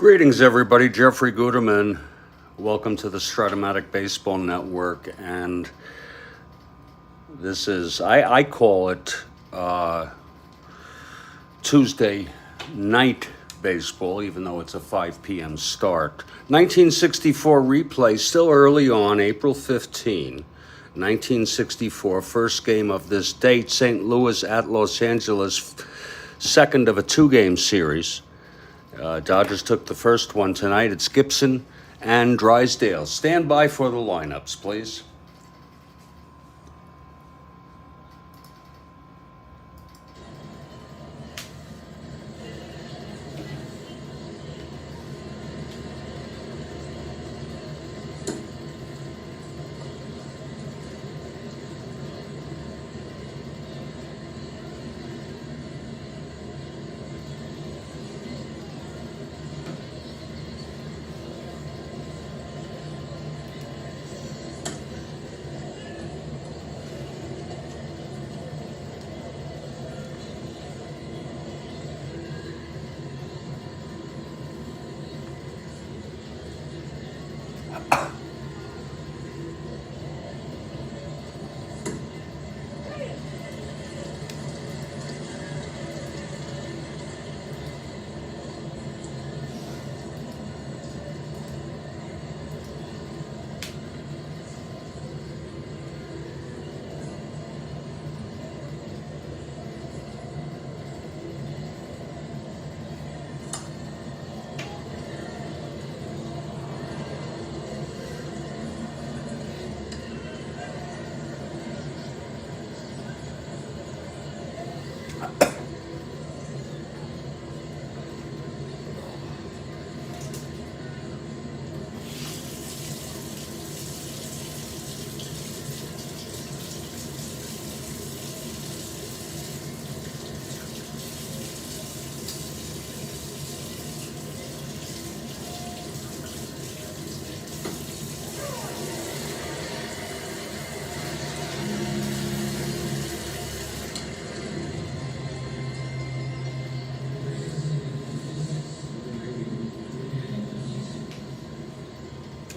Greetings, everybody. Jeffrey Guterman. Welcome to the Strat-O-Matic Baseball Network. And this is, I call it Tuesday night baseball, even though it's a 5 p.m. start. 1964 replay, still early on, April 15, 1964. First game of this date, St. Louis at Los Angeles, second of a two-game series. Dodgers took the first one tonight. It's Gibson and Drysdale. Stand by for the lineups, please.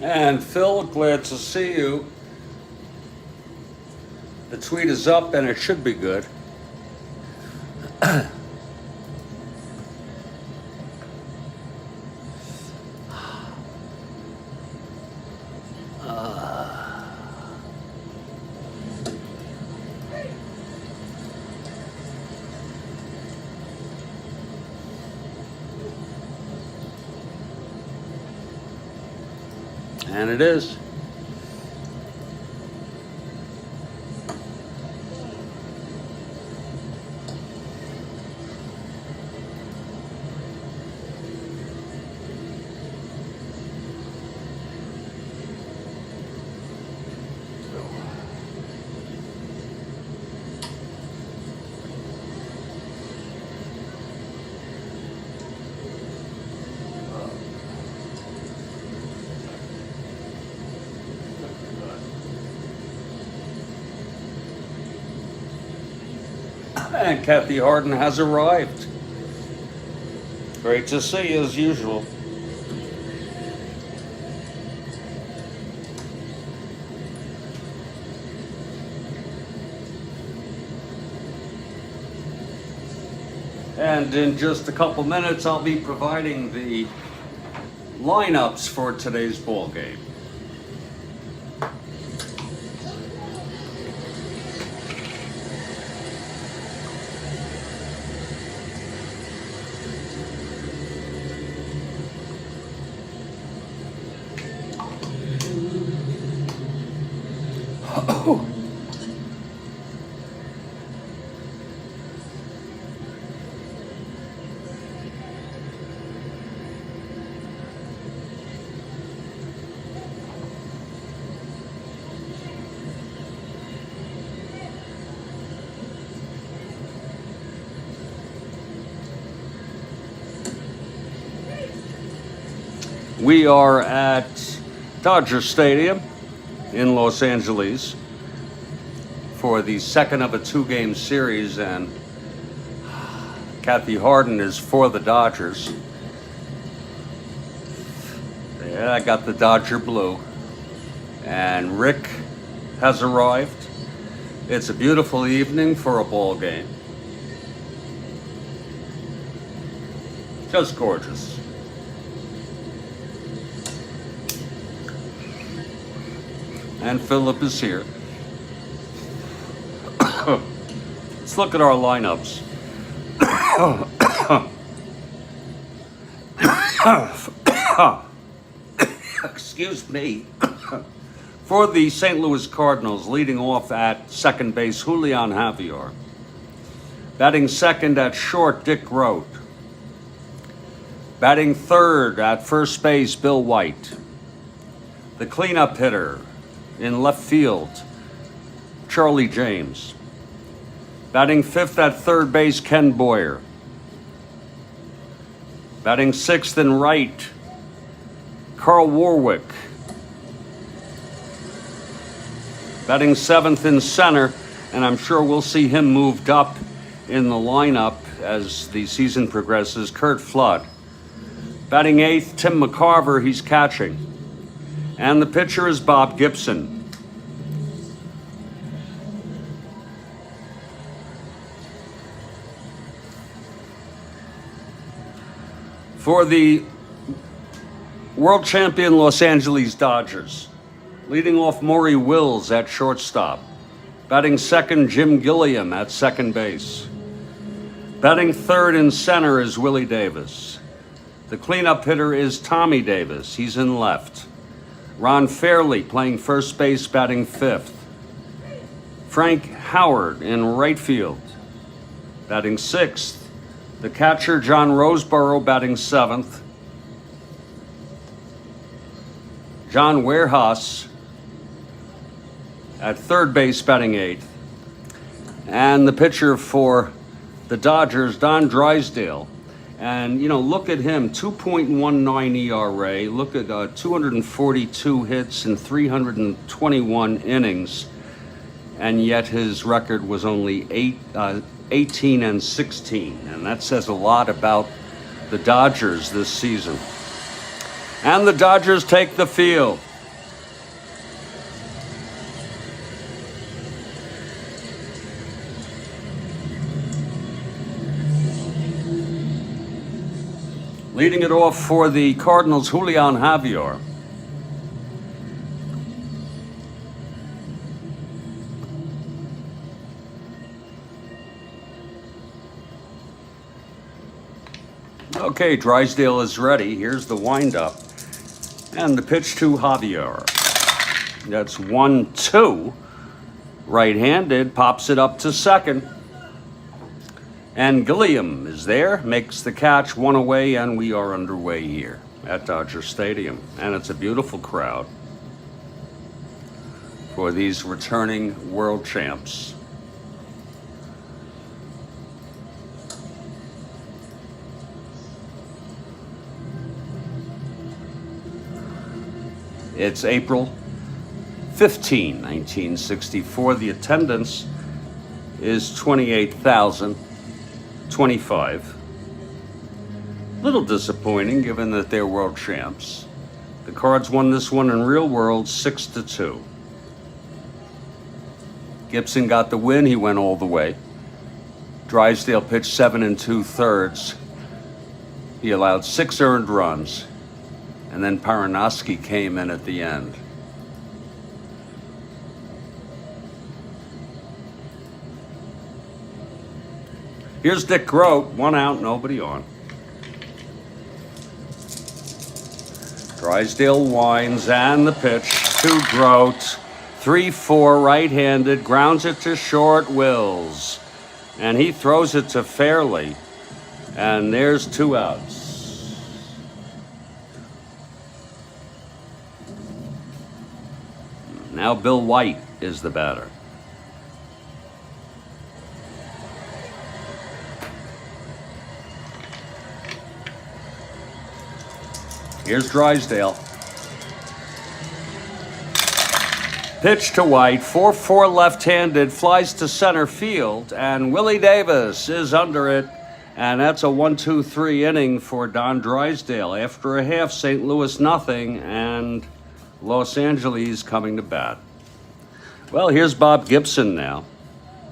And Phil, glad to see you. The tweet is up and it should be good. And it is. And Kathy Harden has arrived. Great to see you as usual. And in just a couple minutes, I'll be providing the lineups for today's ball game. We are at Dodger Stadium in Los Angeles for the second of a two-game series, and Kathy Harden is for the Dodgers. Yeah, I got the Dodger blue. And Rick has arrived. It's a beautiful evening for a ball game. Just gorgeous. And Philip is here. Let's look at our lineups. Excuse me. For the St. Louis Cardinals, leading off at second base, Julian Javier. Batting second at short, Dick Groat. Batting third at first base, Bill White. The cleanup hitter in left field, Charlie James. Batting fifth at third base, Ken Boyer. Batting sixth in right, Karl Warwick. Batting seventh in center, and I'm sure we'll see him moved up in the lineup as the season progresses, Kurt Flood. Batting eighth, Tim McCarver, he's catching. And the pitcher is Bob Gibson. For the world champion Los Angeles Dodgers, leading off Maury Wills at shortstop. Batting second, Jim Gilliam at second base. Batting third in center is Willie Davis. The cleanup hitter is Tommy Davis. He's in left. Ron Fairley playing first base, batting fifth. Frank Howard in right field, batting sixth. The catcher, John Roseborough, batting seventh. John Warehouse at third base, batting eighth. And the pitcher for the Dodgers, Don Drysdale. And, you know, look at him, 2.19 ERA. Look at 242 hits in 321 innings. And yet his record was only 18 and 16. And that says a lot about the Dodgers this season. And the Dodgers take the field. Leading it off for the Cardinals, Julian Javier. Okay, Drysdale is ready. Here's the windup. And the pitch to Javier. That's 1-2. Right-handed, pops it up to second. And Gilliam is there, makes the catch, one away, and we are underway here at Dodger Stadium. And it's a beautiful crowd for these returning world champs. It's April 15, 1964. The attendance is 28,025. Little disappointing given that they're world champs. The Cards won this one in real world 6-2. Gibson got the win. He went all the way. Drysdale pitched 7 2/3. He allowed 6 earned runs. And then Paranoski came in at the end. Here's Dick Groat, 1 out, nobody on. Drysdale winds, and the pitch to Groat. 3-4, right-handed, grounds it to short, Wills. And he throws it to Fairley. And there's 2 outs. Now Bill White is the batter. Here's Drysdale. Pitch to White, 4-4 left-handed, flies to center field, and Willie Davis is under it, And that's a 1-2-3 inning for Don Drysdale. After a half, St. Louis nothing, and Los Angeles coming to bat. Well, here's Bob Gibson now,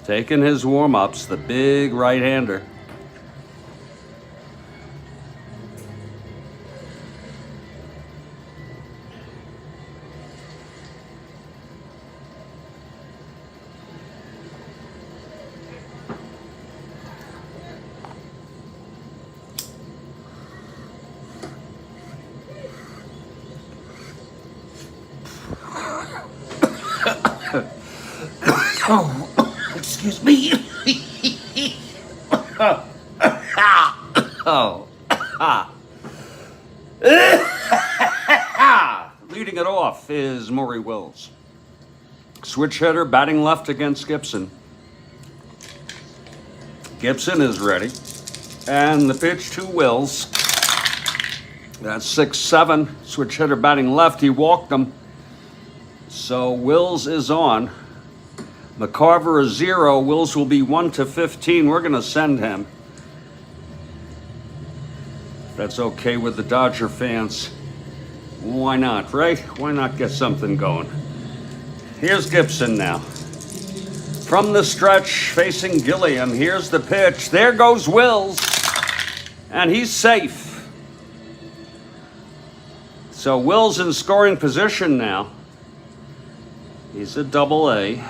taking his warm-ups, the big right-hander. Oh, excuse me. Oh. Leading it off is Maury Wills. Switch hitter batting left against Gibson. Gibson is ready. And the pitch to Wills. That's 6-7. Switch hitter batting left. He walked him. So Wills is on. McCarver is 0. Wills will be 1-15. We're going to send him. That's okay with the Dodger fans. Why not, right? Why not get something going? Here's Gibson now. From the stretch, facing Gilliam. Here's the pitch. There goes Wills. And he's safe. So Wills in scoring position now. He's a double-A.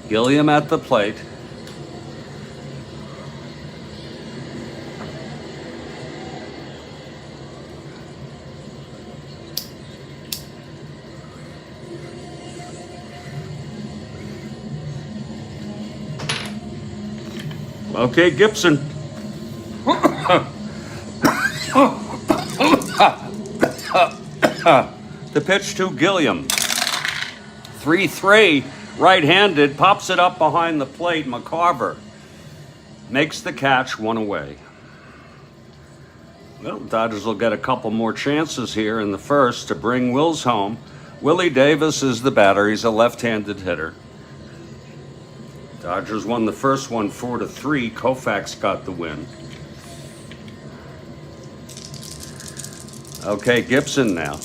Gilliam at the plate. Okay, Gibson. The pitch to Gilliam. 3-3, right-handed, pops it up behind the plate. McCarver makes the catch, 1 away. Well, Dodgers will get a couple more chances here in the first to bring Wills home. Willie Davis is the batter. He's a left-handed hitter. Dodgers won the first one 4-3. Koufax got the win. Okay, Gibson now.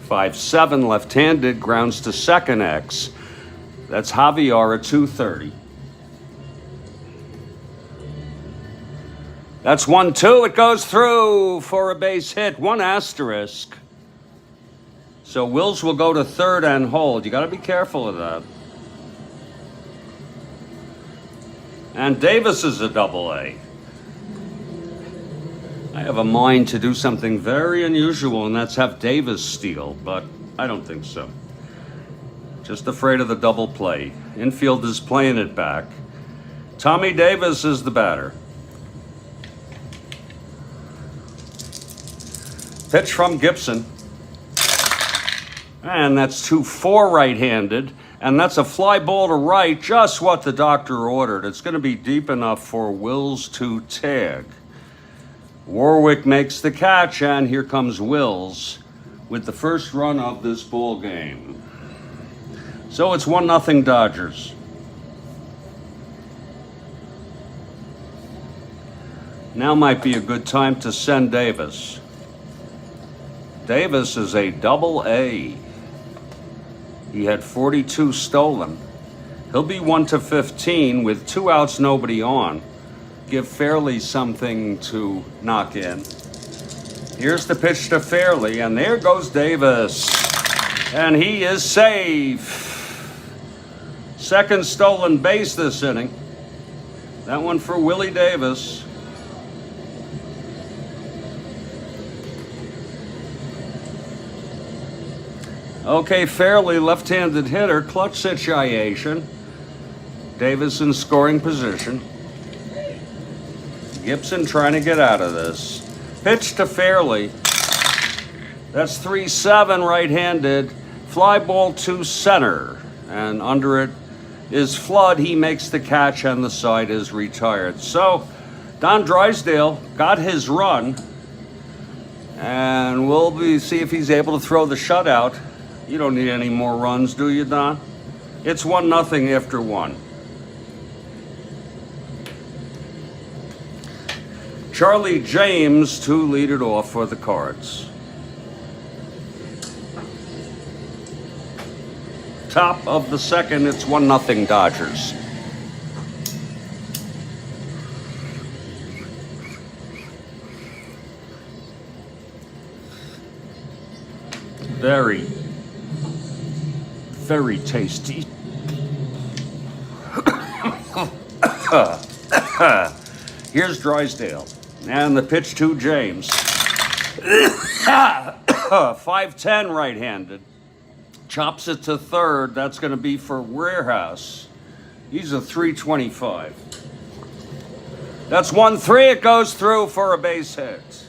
5-7, left-handed, grounds to second X. That's Javier at 230. That's 1-2. It goes through for a base hit. 1 asterisk. So Wills will go to third and hold. You got to be careful of that. And Davis is a double-A. I have a mind to do something very unusual, and that's have Davis steal, but I don't think so. Just afraid of the double play. Infield is playing it back. Tommy Davis is the batter. Pitch from Gibson. And that's 2-4 right-handed. And that's a fly ball to right, just what the doctor ordered. It's going to be deep enough for Wills to tag. Warwick makes the catch, and here comes Wills with the first run of this ball game. So it's 1-0 Dodgers. Now might be a good time to send Davis. Davis is a double-A. He had 42 stolen. He'll be 1-15 with 2 outs, nobody on. Give Fairley something to knock in. Here's the pitch to Fairley, and there goes Davis. And he is safe. Second stolen base this inning. That one for Willie Davis. Okay, Fairley, left-handed hitter, clutch situation. Davis in scoring position. Gibson trying to get out of this. Pitch to Fairley. That's 3-7 right-handed. Fly ball to center. And under it is Flood. He makes the catch and the side is retired. So Don Drysdale got his run. And we'll see if he's able to throw the shutout. You don't need any more runs, do you, Don? It's 1-0 after 1. Charlie James to lead it off for the Cards. Top of the second, it's 1-0 Dodgers. Very, very tasty. Here's Drysdale. And the pitch to James. 5-10 right-handed. Chops it to third. That's going to be for Warehouse. He's a 325. That's 1-3. It goes through for a base hit.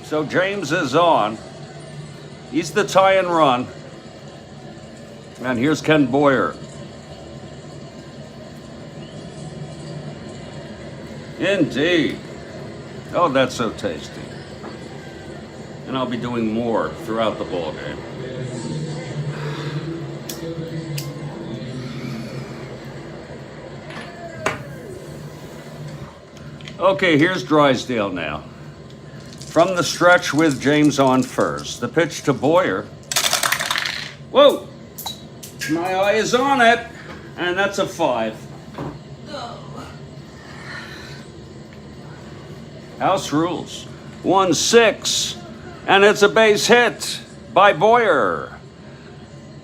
So James is on. He's the tie and run. And here's Ken Boyer. Indeed. Oh, that's so tasty. And I'll be doing more throughout the ball game. Okay, here's Drysdale now. From the stretch with James on first. The pitch to Boyer. Whoa! My eye is on it. And that's a 5. House rules. 1-6. And it's a base hit by Boyer.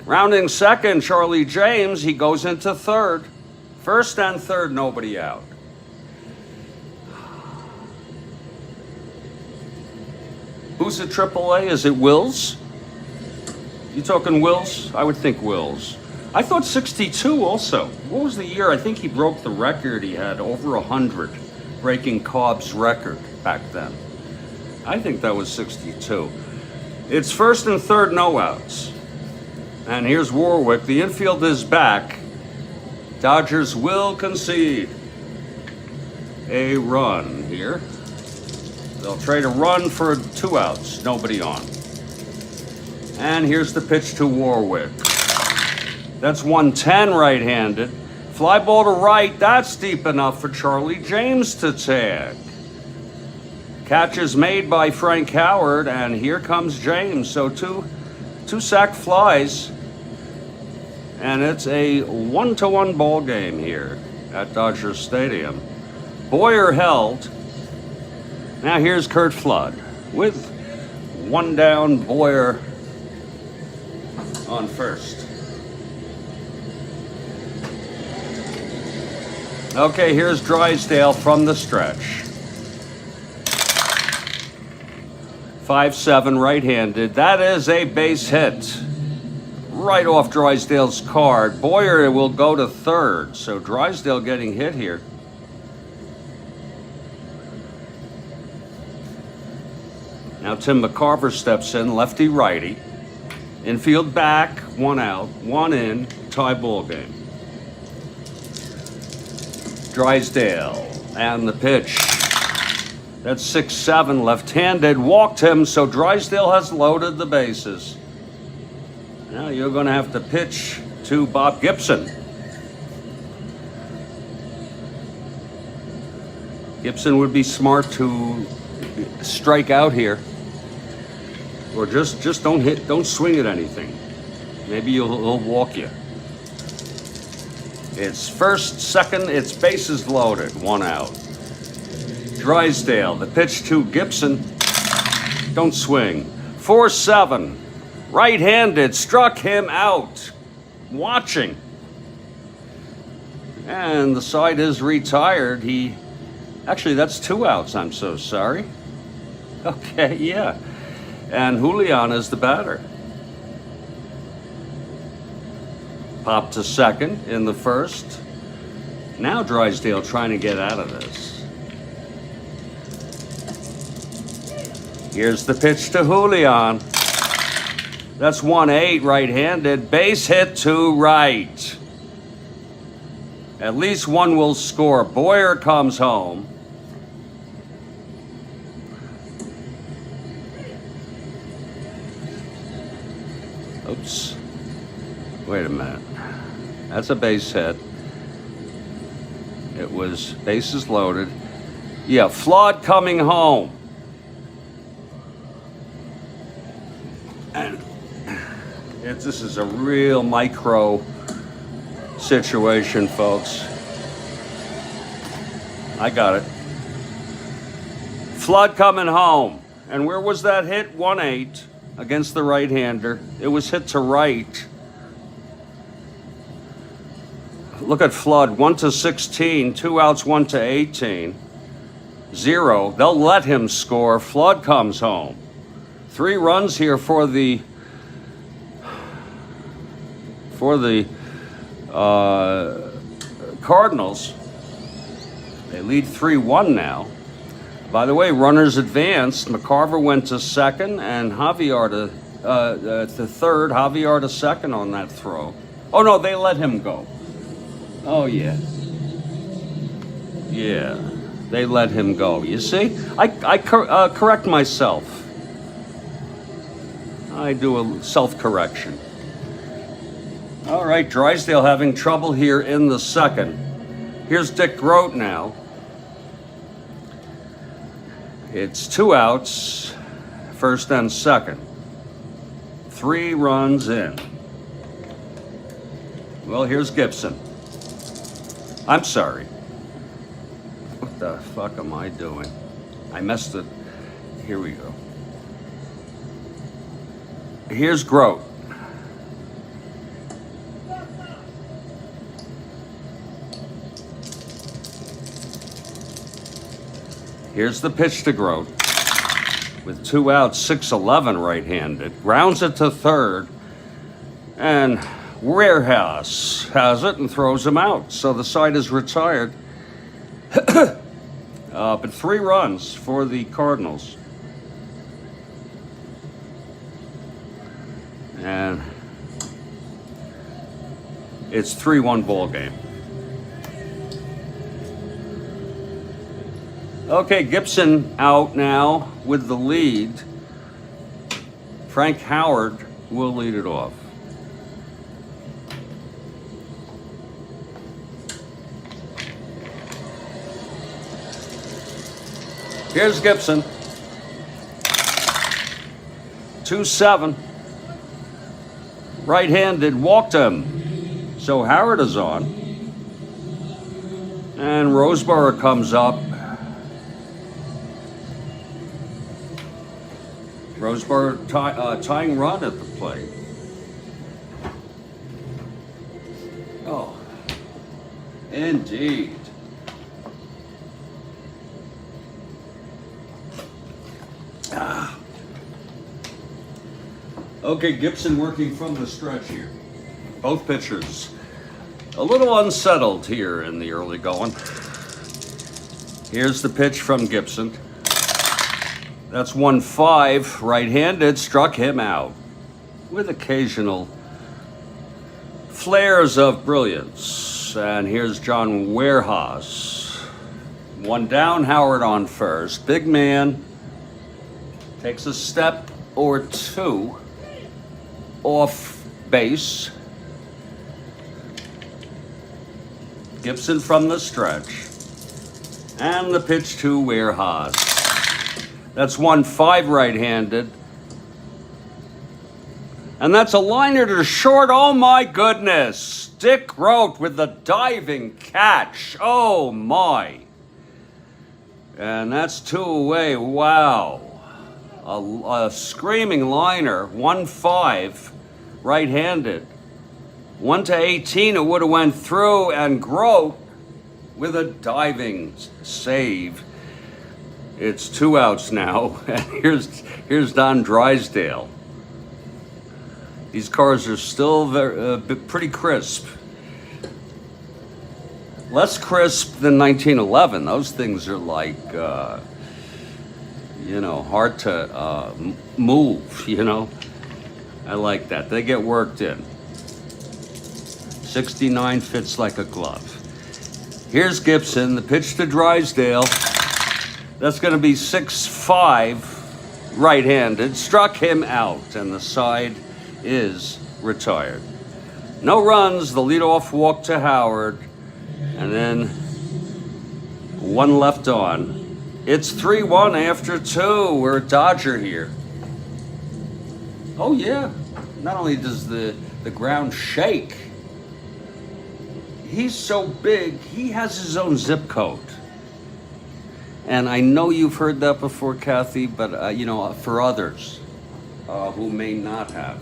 Rounding second, Charlie James. He goes into third. First and third, nobody out. Who's at AAA? Is it Wills? You talking Wills? I would think Wills. I thought 62 also. What was the year? I think he broke the record. He had over 100, breaking Cobb's record back then. I think that was 62. It's first and third, no outs. And here's Warwick. The infield is back. Dodgers will concede a run here. They'll trade a run for 2 outs, nobody on. And here's the pitch to Warwick. That's 110 right-handed. Fly ball to right, that's deep enough for Charlie James to tag. Catch is made by Frank Howard, and here comes James. So two sac flies, and it's a 1-1 ball game here at Dodger Stadium. Boyer held. Now here's Curt Flood with 1 down, Boyer on first. Okay, here's Drysdale from the stretch. 5-7 right-handed. That is a base hit. Right off Drysdale's card. Boyer will go to third, so Drysdale getting hit here. Now Tim McCarver steps in, lefty-righty. Infield back, 1 out, 1 in, tie ball game. Drysdale, and the pitch. That's 6-7 left-handed, walked him, so Drysdale has loaded the bases. Now you're going to have to pitch to Bob Gibson. Gibson would be smart to strike out here. Or just don't swing at anything. Maybe he'll walk you. It's first, second, it's bases loaded, 1 out. Drysdale, the pitch to Gibson. Don't swing. 4-7. Right-handed, struck him out. Watching. And the side is retired. Actually, that's 2 outs, I'm so sorry. Okay, yeah. And Julian is the batter. Pop to second in the first. Now Drysdale trying to get out of this. Here's the pitch to Julian. That's 1-8 right-handed. Base hit to right. At least one will score. Boyer comes home. Oops. Wait a minute. That's a base hit. It was bases loaded. Yeah, Flood coming home. And this is a real micro situation, folks. I got it. Flood coming home. And where was that hit? 1-8 against the right-hander. It was hit to right. Look at Flood, 1-16, 2 outs, 1-18. 0. They'll let him score. Flood comes home. 3 runs here for the Cardinals. They lead 3-1 now. By the way, runners advanced. McCarver went to second, and Javier to third. Javier to second on that throw. Oh no, they let him go. Oh yeah, yeah, they let him go. You see, I correct myself. I do a self-correction. All right, Drysdale having trouble here in the second. Here's Dick Grote now. It's 2 outs, first and second. 3 runs in. Well, here's Gibson. I'm sorry. What the fuck am I doing? I messed it. Here we go. Here's Grote. Here's the pitch to Grote. With 2 outs, 6-11 right-handed. Grounds it to third. And Warehouse has it and throws him out. So the side is retired. But 3 runs for the Cardinals. And it's 3-1 ball game. Okay, Gibson out now with the lead. Frank Howard will lead it off. Here's Gibson. 2-7. Right-handed, walked him. So Howard is on. And Roseborough comes up. Roseborough tying run at the plate. Oh, indeed. Okay, Gibson working from the stretch here. Both pitchers a little unsettled here in the early going. Here's the pitch from Gibson. That's 1-5, right-handed, struck him out with occasional flares of brilliance. And here's John Warehouse. 1 down, Howard on first. Big man takes a step or 2 off base. Gibson from the stretch. And the pitch to Warehouse. That's 1-5 right-handed. And that's a liner to short. Oh my goodness. Dick Grote with the diving catch. Oh my. And that's 2 away. Wow. A screaming liner. 1-5 right-handed. 1-18 it would have went through, and Grote with a diving save. It's 2 outs now, and here's Don Drysdale. These cars are still pretty crisp. Less crisp than 1911. Those things are like, hard to move, I like that. They get worked in. 69 fits like a glove. Here's Gibson, the pitch to Drysdale. That's going to be 6-5 right-handed. Struck him out, and the side is retired. No runs, the leadoff walk to Howard, and then 1 left on. It's 3-1 after 2. We're a Dodger here. Oh yeah. Not only does the ground shake, he's so big, he has his own zip code. And I know you've heard that before, Kathy, but you know, for others who may not have.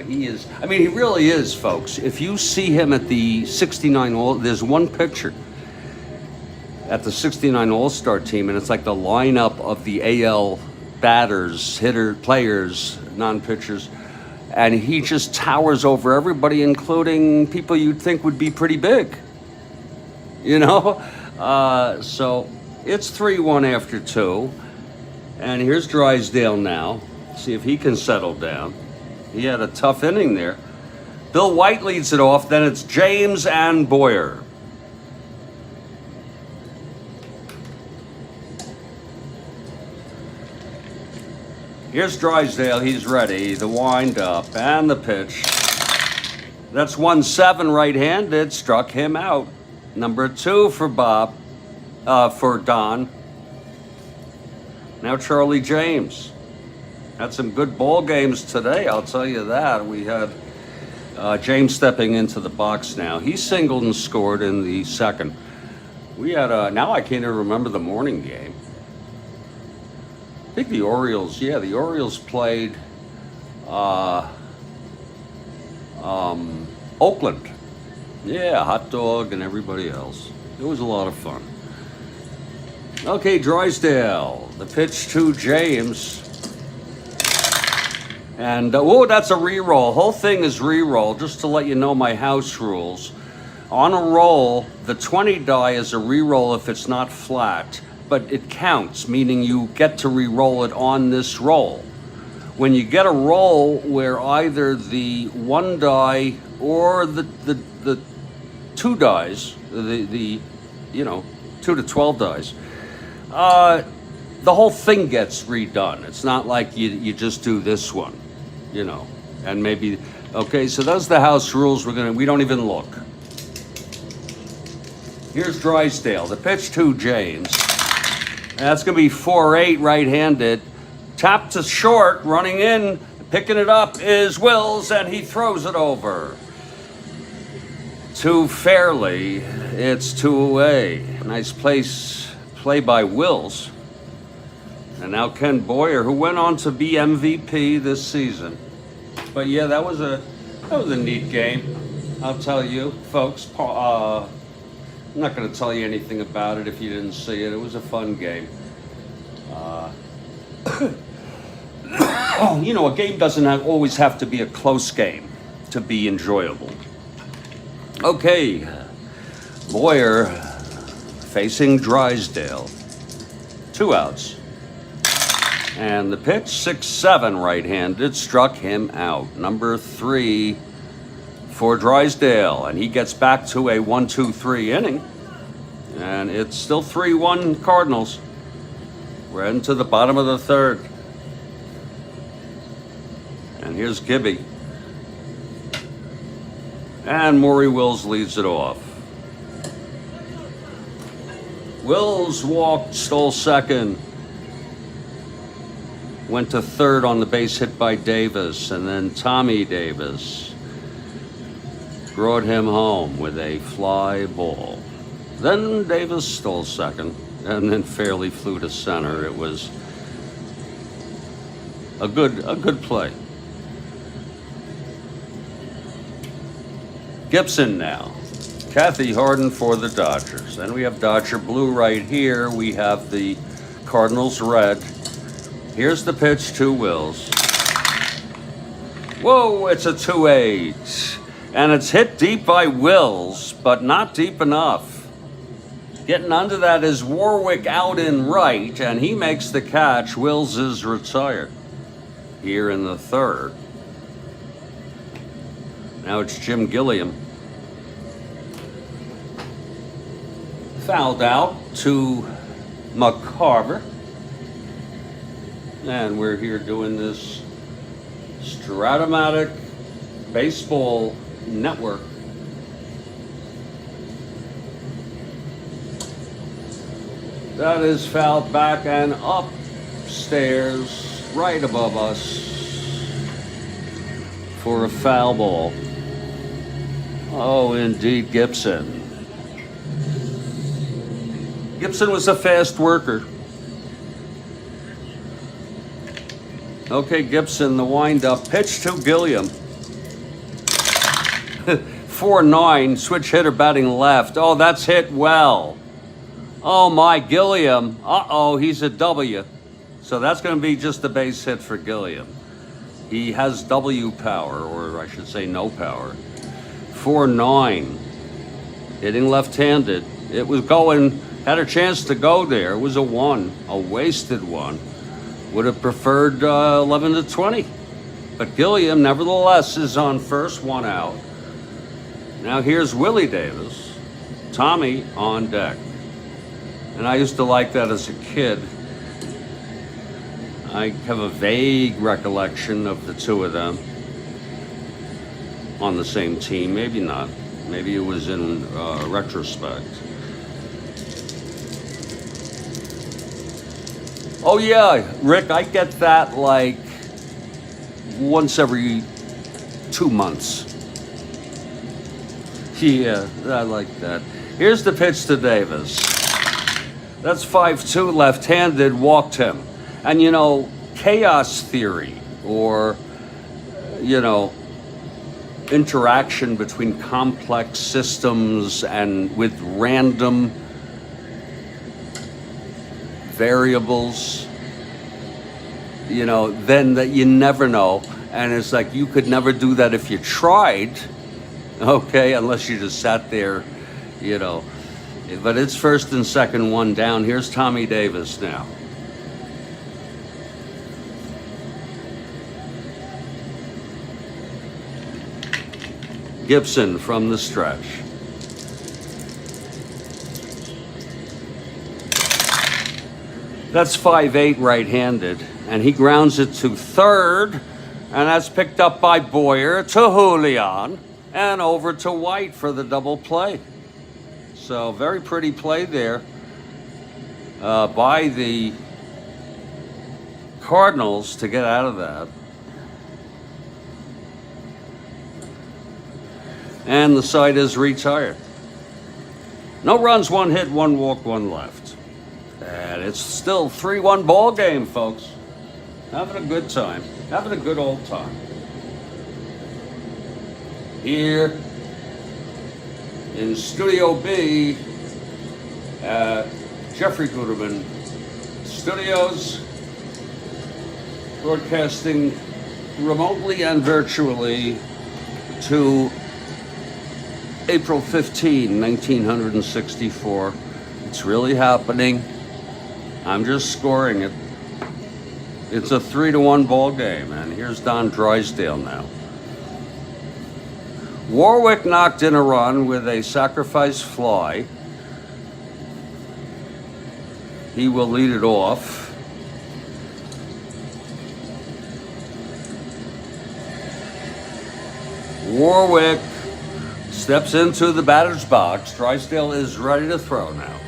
He is, I mean, he really is, folks. If you see him at the 69 there's one picture at the 69 All-Star team, and it's like the lineup of the AL batters, players, non-pitchers, and he just towers over everybody, including people you'd think would be pretty big, you know? So it's 3-1 after 2, and here's Drysdale now. See if he can settle down. He had a tough inning there. Bill White leads it off, then it's James and Boyer. Here's Drysdale, he's ready. The wind up and the pitch. That's 1-7 right-handed, struck him out. Number 2 for for Don. Now Charlie James. Had some good ball games today, I'll tell you that. We had James stepping into the box now. He singled and scored in the second. We had, now I can't even remember the morning game. I think the Orioles, yeah, the Orioles played Oakland. Yeah, hot dog and everybody else. It was a lot of fun. Okay, Drysdale, the pitch to James. And, oh, that's a re-roll. Whole thing is re-roll, just to let you know my house rules. On a roll, the 20 die is a re-roll if it's not flat, but it counts, meaning you get to re-roll it on this roll. When you get a roll where either the 1 die or the 2 dies, the you know, 2 to 12 dies, the whole thing gets redone. It's not like you just do this one, you know, and maybe, okay, so those are the house rules. We don't even look. Here's Drysdale, the pitch to James. That's going to be 4-8 right-handed. Tap to short, running in, picking it up is Wills, and he throws it over. To Fairley, it's 2-away. Nice play by Wills. And now Ken Boyer, who went on to be MVP this season. But yeah, that was a neat game. I'll tell you, folks. I'm not going to tell you anything about it if you didn't see it. It was a fun game. You know, a game doesn't always have to be a close game to be enjoyable. Okay, Boyer facing Drysdale. 2 outs. And the pitch, 6-7 right-handed, struck him out. Number 3 for Drysdale, and he gets back to a 1-2-3 inning, and it's still 3-1 Cardinals. We're into the bottom of the 3rd, and here's Gibby, and Maury Wills leads it off. Wills walked, stole second, went to 3rd on the base hit by Davis, and then Tommy Davis brought him home with a fly ball. Then Davis stole second, and then Fairley flew to center. It was a good play. Gibson now. Kathy Harden for the Dodgers. Then we have Dodger blue right here. We have the Cardinals red. Here's the pitch to Wills. Whoa, it's a 2-8. And it's hit deep by Wills, but not deep enough. Getting under that is Warwick out in right, and he makes the catch. Wills is retired here in the 3rd. Now it's Jim Gilliam. Fouled out to McCarver. And we're here doing this Strat-O-Matic Baseball Network. That is fouled back and upstairs, right above us, for a foul ball. Oh, indeed, Gibson. Gibson was a fast worker. Okay, Gibson, the wind-up. Pitch to Gilliam. 4-9, switch hitter batting left. Oh, that's hit well. Oh, my, Gilliam. Uh-oh, he's a W. So that's going to be just a base hit for Gilliam. He has W power, or I should say no power. 4-9, hitting left-handed. It was going, had a chance to go there. It was a 1, a wasted 1. Would have preferred 11 to 20. But Gilliam, nevertheless, is on first, 1 out. Now here's Willie Davis, Tommy on deck. And I used to like that as a kid. I have a vague recollection of the two of them on the same team. Maybe not. Maybe it was in retrospect. Oh yeah, Rick, I get that like once every 2 months. Yeah, I like that. Here's the pitch to Davis. That's 5-2, left-handed, walked him. And you know, chaos theory, or you know, interaction between complex systems and with random variables, you know, then that you never know. And it's like you could never do that if you tried, okay, unless you just sat there, you know. But it's first and second, 1 down. Here's Tommy Davis now. Gibson from the stretch. That's 5-8 right-handed, and he grounds it to third, and that's picked up by Boyer to Julian, and over to White for the double play. So very pretty play there by the Cardinals to get out of that. And the side is retired. No runs, 1 hit, 1 walk, 1 left. And it's still 3-1 ball game, folks. Having a good time. Having a good old time. Here in Studio B at Jeffrey Guterman Studios, broadcasting remotely and virtually to April 15, 1964. It's really happening. I'm just scoring it. It's a 3-1 ball game, and here's Don Drysdale now. Warwick knocked in a run with a sacrifice fly. He will lead it off. Warwick steps into the batter's box. Drysdale is ready to throw now.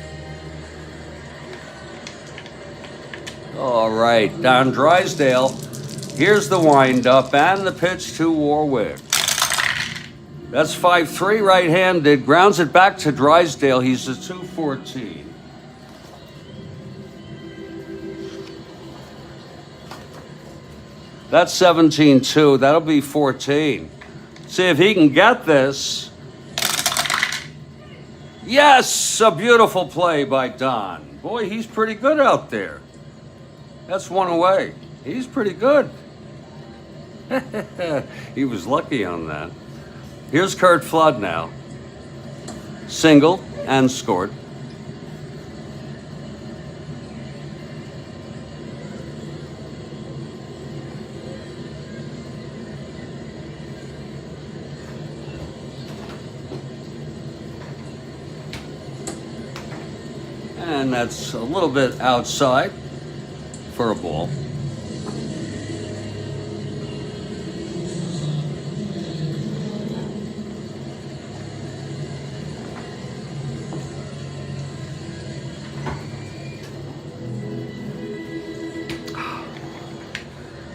All right, Don Drysdale. Here's the windup and the pitch to Warwick. That's 5-3 right-handed. Grounds it back to Drysdale. He's a 2-14. That's 17-2. That'll be 14. See if he can get this. Yes, a beautiful play by Don. Boy, he's pretty good out there. That's 1 away. He's pretty good. He was lucky on that. Here's Kurt Flood now. Single and scored. And that's a little bit outside for a ball.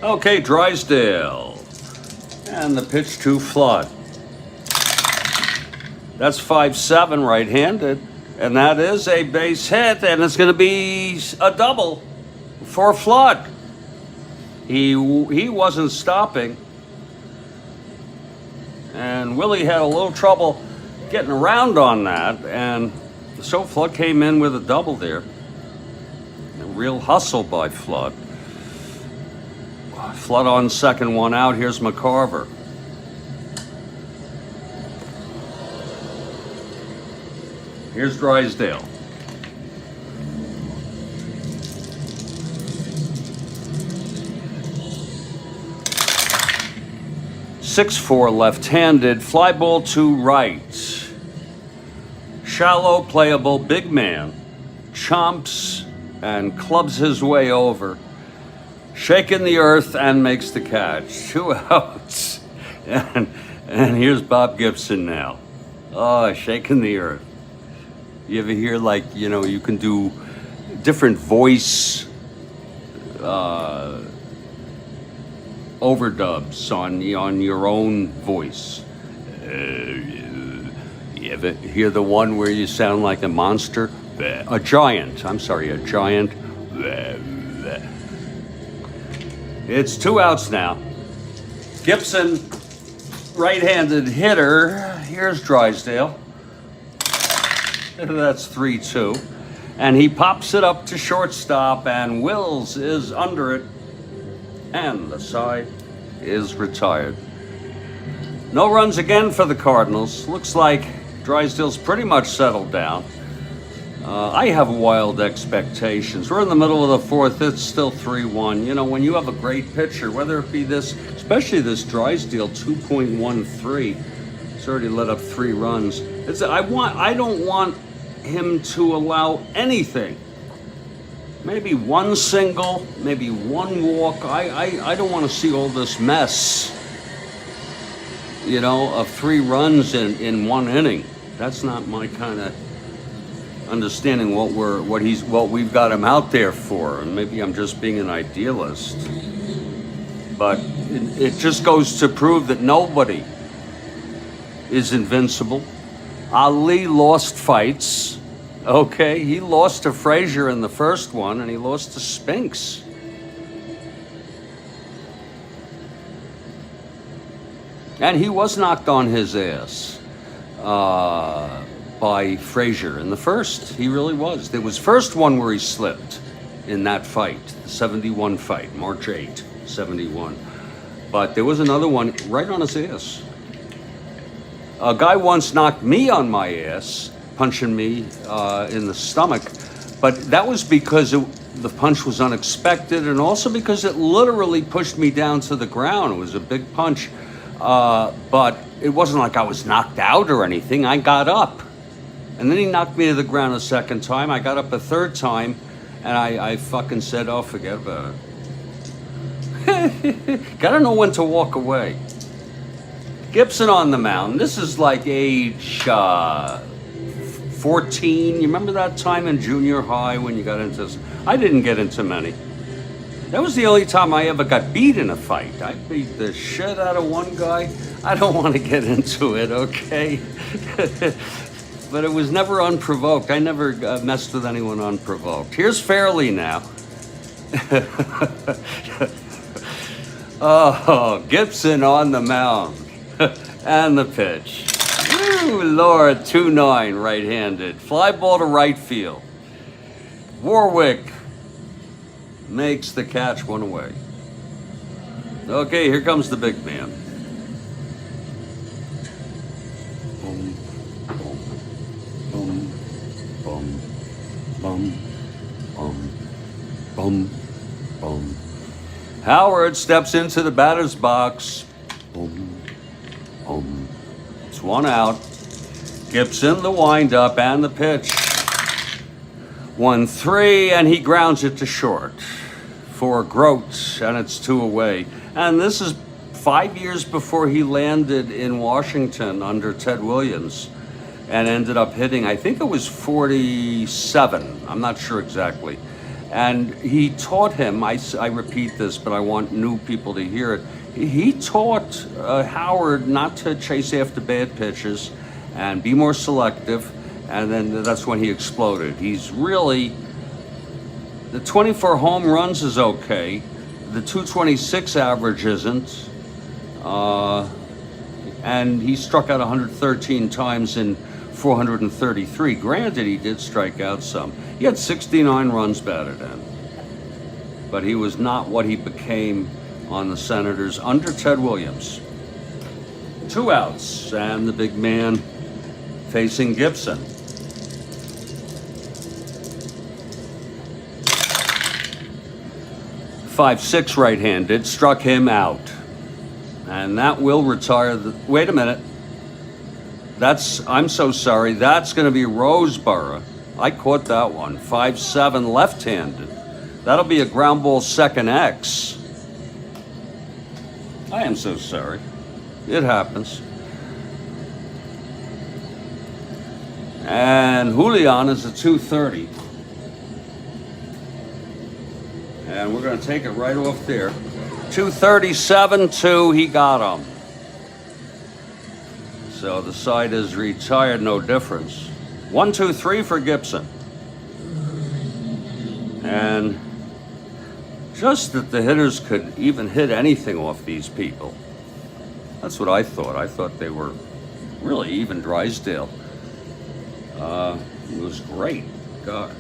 Okay, Drysdale. And the pitch to Flood. That's 5-7 right-handed. And that is a base hit, and it's going to be a double for Flood. He wasn't stopping. And Willie had a little trouble getting around on that, and so Flood came in with a double there. A real hustle by Flood. Flood on second, one out. Here's McCarver. Here's Drysdale. Six-four left-handed, fly ball to right. Shallow, playable, big man. Chomps and clubs his way over. Shaking the earth and makes the catch. 2 outs. And here's Bob Gibson now. Oh, shaking the earth. You ever hear, like, you know, you can do different voice overdubs on your own voice. You ever hear the one where you sound like a monster? A giant. I'm sorry, a giant. It's 2 outs now. Gibson, right-handed hitter. Here's Drysdale. That's 3-2. And he pops it up to shortstop, and Wills is under it. And the side is retired. No runs again for the Cardinals. Looks like Drysdale's pretty much settled down. I have wild expectations. We're in the middle of the fourth. It's still 3-1. You know, when you have a great pitcher, whether it be this, especially this Drysdale 2.13, it's already let up 3 runs. I don't want him to allow anything. Maybe 1 single, maybe 1 walk. I don't want to see all this mess, you know, of 3 runs in 1 inning. That's not my kind of understanding what we've got him out there for. And maybe I'm just being an idealist. But it just goes to prove that nobody is invincible. Ali lost fights. Okay, he lost to Frazier in the first one, and he lost to Spinks. And he was knocked on his ass by Frazier in the first. He really was. There was first one where he slipped in that fight, the 71 fight, March 8, 71. But there was another one right on his ass. A guy once knocked me on my ass, punching me in the stomach, but that was because the punch was unexpected, and also because it literally pushed me down to the ground. It was a big punch, but it wasn't like I was knocked out or anything. I got up, and then he knocked me to the ground a second time. I got up a third time, and I fucking said, oh, forget about it. Gotta know when to walk away. Gibson on the mound. This is like age 14. You remember that time in junior high when you got into... I didn't get into many. That was the only time I ever got beat in a fight. I beat the shit out of one guy. I don't want to get into it, okay? But it was never unprovoked. I never messed with anyone unprovoked. Here's Fairley now. Oh, Gibson on the mound. And the pitch. Woo, Lord, 2-9 right-handed. Fly ball to right field. Warwick makes the catch, 1 away. Okay, here comes the big man. Boom, boom, boom, boom, boom, boom, boom, boom. Howard steps into the batter's box. Boom. It's 1 out. Gibson, the windup and the pitch. 1-3, and he grounds it to short for Grote, and it's 2 away. And this is 5 years before he landed in Washington under Ted Williams and ended up hitting, I think it was 47. I'm not sure exactly. And he taught him, I repeat this, but I want new people to hear it. He taught Howard not to chase after bad pitches and be more selective. And then that's when he exploded. He's really, the 24 home runs is okay. The 226 average isn't. And he struck out 113 times in 433. Granted, he did strike out some. He had 69 runs batted in. But he was not what he became on the Senators under Ted Williams. 2 outs, and the big man facing Gibson. 5'6" right-handed, struck him out. And that will retire the, wait a minute. I'm so sorry, that's gonna be Roseboro. I caught that one, 5'7" left-handed. That'll be a ground ball second X. I am so sorry. It happens. And Julian is a 230. And we're going to take it right off there. 237-2, he got him. So the side is retired, no difference. 1-2-3 for Gibson. And just that the hitters could even hit anything off these people. That's what I thought. I thought they were really even. Drysdale. It was great. God.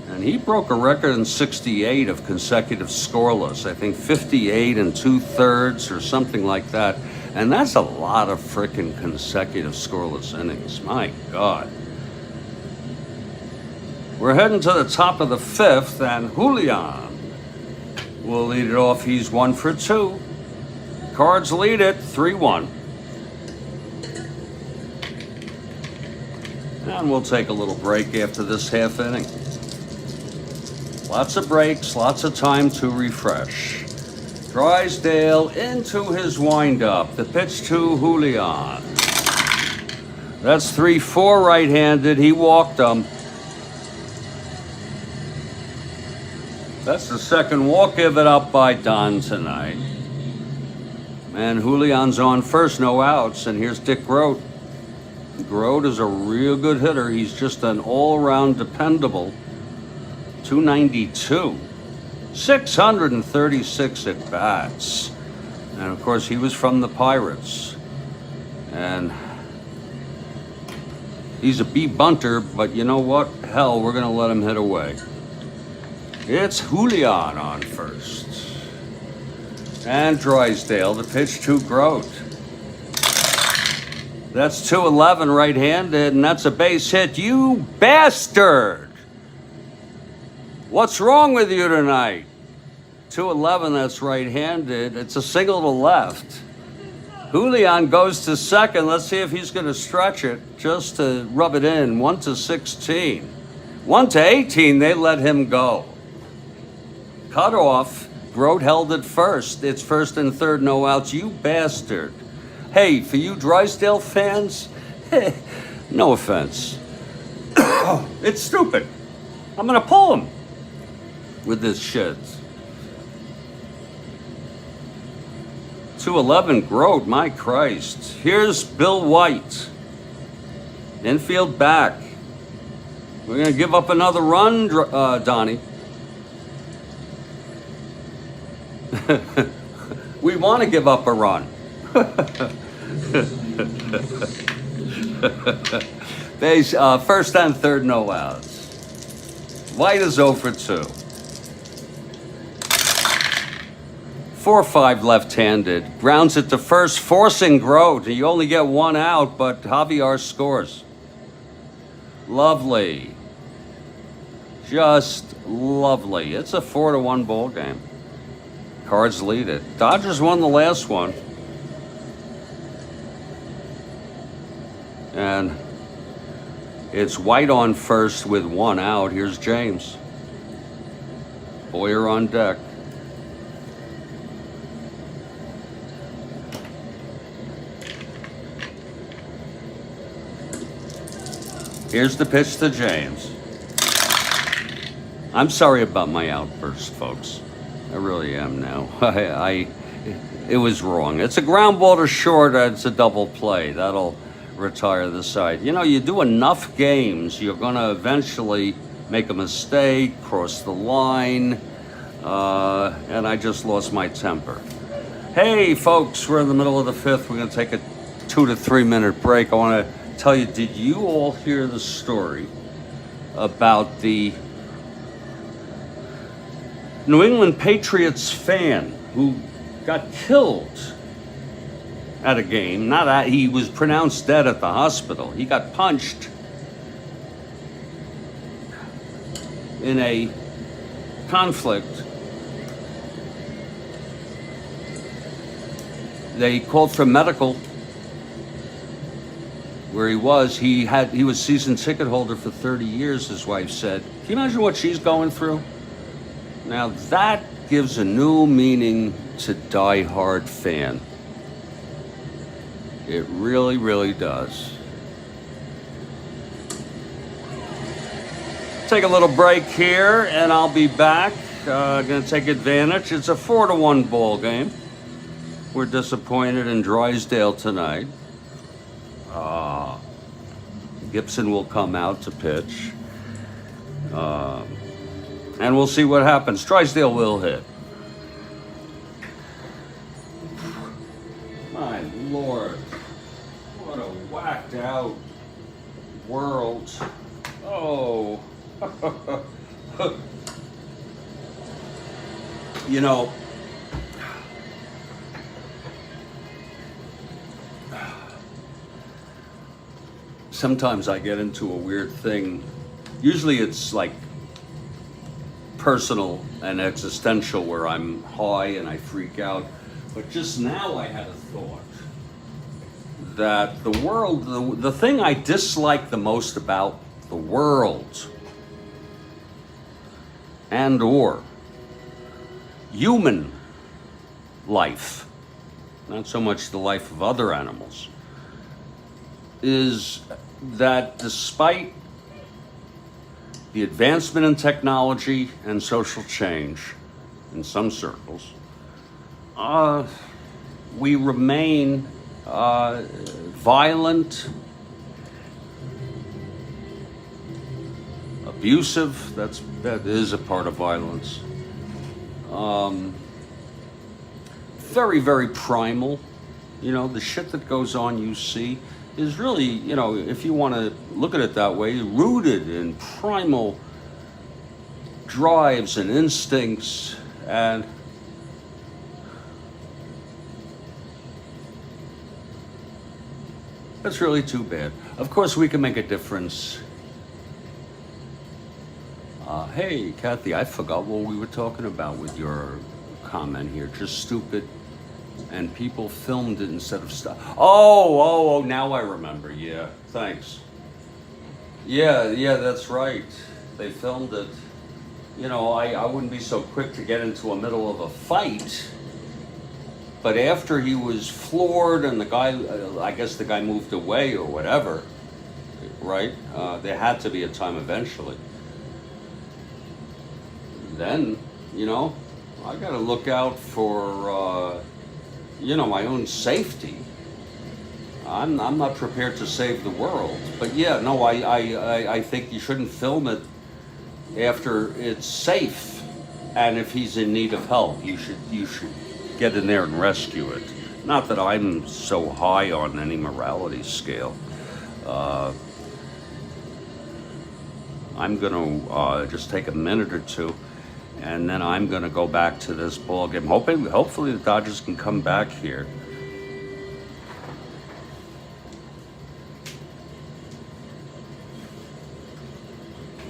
And he broke a record in 68 of consecutive scoreless. I think 58 and 2/3 or something like that. And that's a lot of frickin' consecutive scoreless innings. My God. We're heading to the top of the 5th, and Julian will lead it off. He's 1 for 2. Cards lead it 3-1. And we'll take a little break after this half inning. Lots of breaks, lots of time to refresh. Drysdale into his windup. The pitch to Julian. That's 3-4 right-handed. He walked him. That's the second walk given up by Don tonight. And Julian's on first, no outs. And here's Dick Grote. Grote is a real good hitter. He's just an all-around dependable. 292. 636 at bats. And of course, he was from the Pirates. And he's a B-bunter, but you know what? Hell, we're going to let him hit away. It's Julian on first. And Drysdale, the pitch to Grote. That's 211 right-handed, and that's a base hit. You bastard! What's wrong with you tonight? 211, that's right-handed. It's a single to left. Julian goes to second. Let's see if he's going to stretch it just to rub it in. 1-16. 1-18, they let him go. Cut off. Grote held it first. It's first and third, no outs. You bastard. Hey, for you Drysdale fans, no offense. It's stupid. I'm going to pull him with this shit. 211 Grote, my Christ. Here's Bill White. Infield back. We're going to give up another run, Donnie. We want to give up a run. Base, first and third, no outs. White is 0 for 2. 4-5 left-handed. Grounds it to first, forcing Grote. You only get 1 out, but Javier scores. Lovely. Just lovely. It's a 4-1 ball game. Cards lead it. Dodgers won the last one. And it's White on first with 1 out. Here's James. Boyer on deck. Here's the pitch to James. I'm sorry about my outburst, folks. I really am now. It was wrong. It's a ground ball to short. It's a double play. That'll retire the side. You know, you do enough games, you're going to eventually make a mistake, cross the line, and I just lost my temper. Hey, folks, we're in the middle of the fifth. We're going to take a 2 to 3 minute break. I want to tell you, did you all hear the story about the New England Patriots fan who got killed at a game? He was pronounced dead at the hospital. He got punched in a conflict. They called for medical where he was. He was season ticket holder for 30 years, his wife said. Can you imagine what she's going through? Now that gives a new meaning to Die Hard fan. It really, really does. Take a little break here, and I'll be back. Going to take advantage. It's a 4-1 ball game. We're disappointed in Drysdale tonight. Gibson will come out to pitch. And we'll see what happens. Drysdale will hit. My Lord. What a whacked out world. Oh. You know, sometimes I get into a weird thing. Usually it's like personal and existential where I'm high and I freak out. But just now I had a thought that the world, the thing I dislike the most about the world and or human life, not so much the life of other animals, is that despite the advancement in technology and social change in some circles, we remain violent, abusive. That is a part of violence. Very, very primal. You know, the shit that goes on you see is really, you know, if you want to look at it that way, rooted in primal drives and instincts, and that's really too bad. Of course, we can make a difference. Hey, Kathy, I forgot what we were talking about with your comment here. Just stupid. And people filmed it instead of stuff. Oh, now I remember. Yeah, thanks. Yeah, that's right. They filmed it. You know, I wouldn't be so quick to get into the middle of a fight. But after he was floored and the guy, I guess the guy moved away or whatever, right? There had to be a time eventually. Then, you know, I got to look out for, you know, my own safety. I'm not prepared to save the world, but yeah, no, I think you shouldn't film it after it's safe, and if he's in need of help, you should get in there and rescue it. Not that I'm so high on any morality scale. I'm gonna just take a minute or two, and then I'm gonna go back to this ball game. Hopefully the Dodgers can come back here.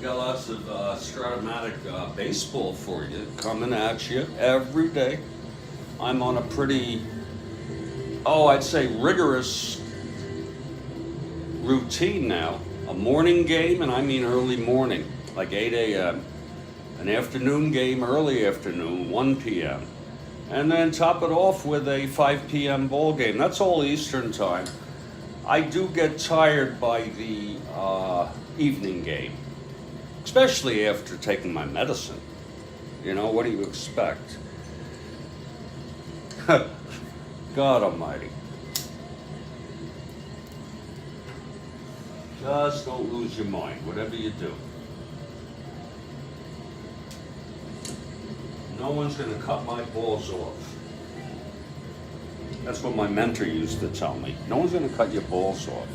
Got lots of Strat-O-Matic baseball for you, coming at you every day. I'm on a pretty, I'd say rigorous routine now. A morning game, and I mean early morning, like 8 a.m. An afternoon game, early afternoon, 1 p.m. And then top it off with a 5 p.m. ball game. That's all Eastern time. I do get tired by the evening game. especially after taking my medicine. You know, what do you expect? God Almighty. Just don't lose your mind, whatever you do. No one's going to cut my balls off. That's what my mentor used to tell me. No one's going to cut your balls off.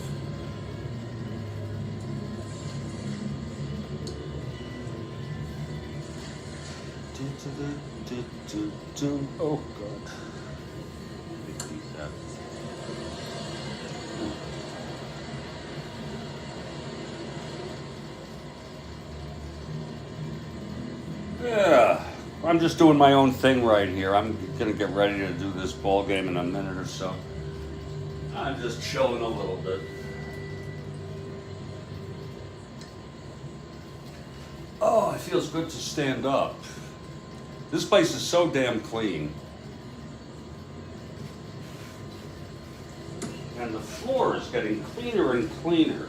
Oh, God. Yeah, I'm just doing my own thing right here. I'm gonna get ready to do this ball game in a minute or so. I'm just chilling a little bit. Oh, it feels good to stand up. This place is so damn clean. And the floor is getting cleaner and cleaner.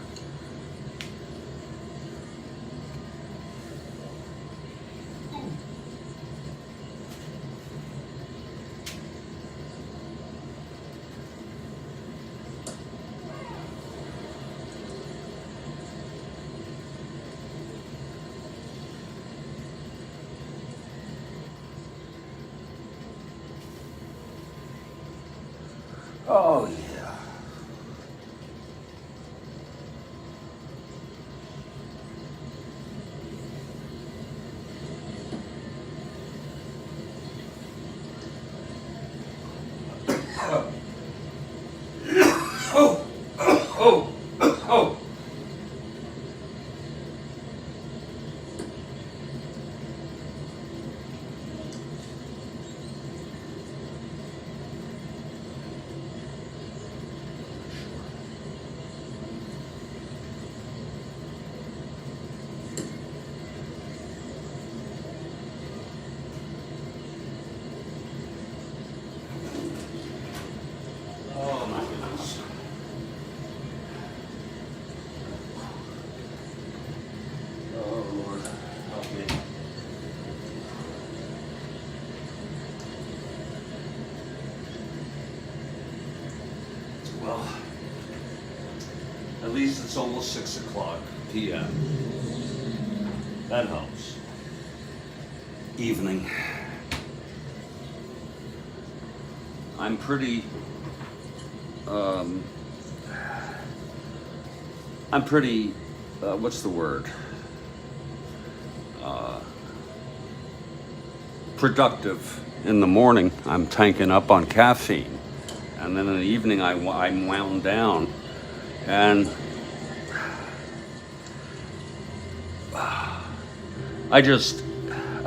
Oh, yeah. Oh, oh, oh. Oh, my goodness. Oh, Lord, help me. Well, at least it's almost 6 o'clock p.m. That helps. Evening. I'm pretty, what's the word? Productive. In the morning, I'm tanking up on caffeine. And then in the evening, I'm wound down. And I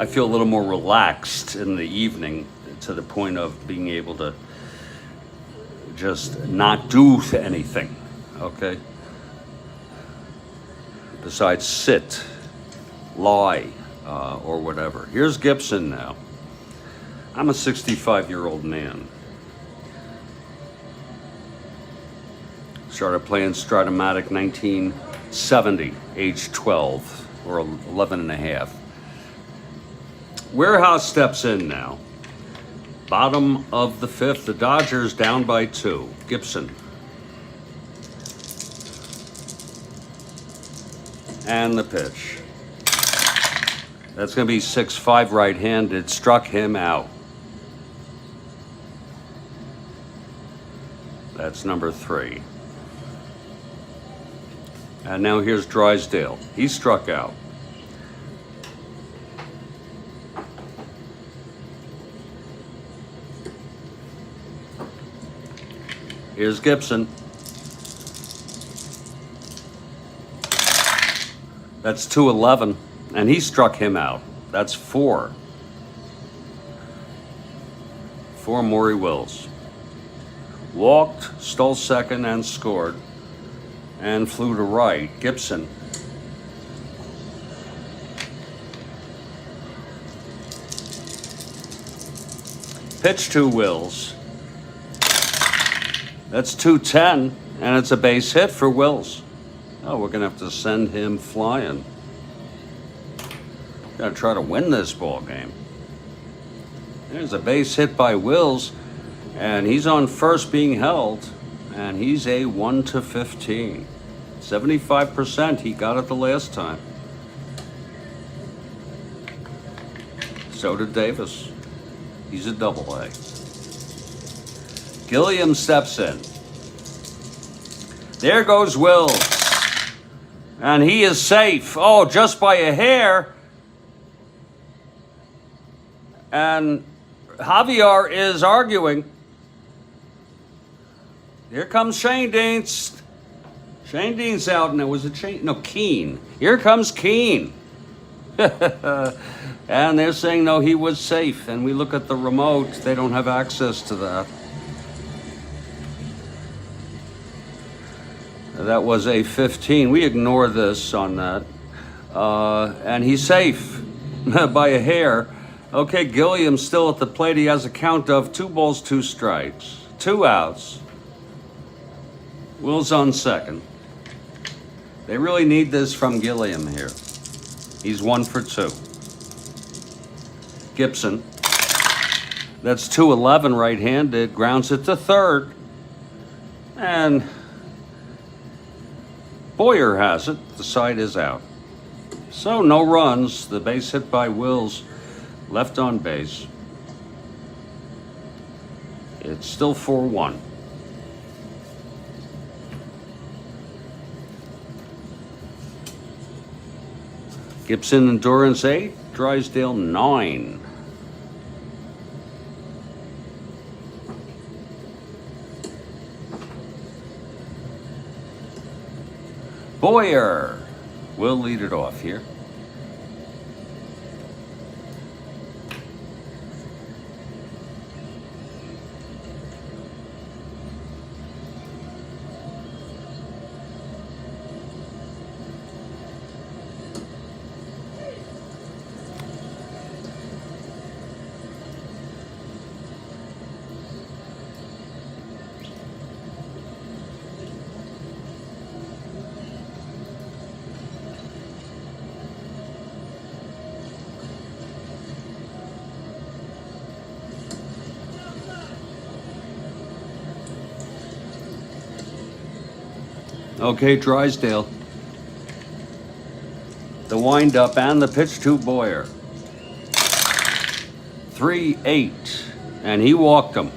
feel a little more relaxed in the evening to the point of being able to just not do anything, okay? Besides sit, lie, or whatever. Here's Gibson now. I'm a 65-year-old man. Started playing Strat-O-Matic 1970, age 12 or 11 and a half. Warehouse steps in now. Bottom of the fifth, the Dodgers down by 2. Gibson. And the pitch. That's going to be 6-5 right-handed. Struck him out. That's number 3. And now here's Drysdale. He struck out. Here's Gibson. That's 2-11, and he struck him out. That's 4. 4 Maury Wills. Walked, stole second, and scored, and flew to right. Gibson. Pitch to Wills. That's 2-10, and it's a base hit for Wills. Oh, we're going to have to send him flying. Gotta try to win this ball game. There's a base hit by Wills, and he's on first being held, and he's a 1-15. 75%, he got it the last time. So did Davis. He's a AA. Gilliam steps in. There goes Wills. And he is safe. Oh, just by a hair. And Javier is arguing. Here comes Shane Deans. Shane Dean's out, and it was Keen. Here comes Keen. And they're saying, no, he was safe. And we look at the remote. They don't have access to that. That was a 15. We ignore this on that. And he's safe by a hair. Okay, Gilliam's still at the plate. He has a count of 2 balls, 2 strikes. 2 outs. Will's on second. They really need this from Gilliam here. He's 1 for 2. Gibson. That's 2-11 right-handed. Grounds it to third. And Boyer has it. The side is out. So no runs. The base hit by Wills. Left on base. It's still 4-1. Gibson endurance 8, Drysdale 9. Boyer will lead it off here. Okay, Drysdale. The windup and the pitch to Boyer. 3-8, and he walked him.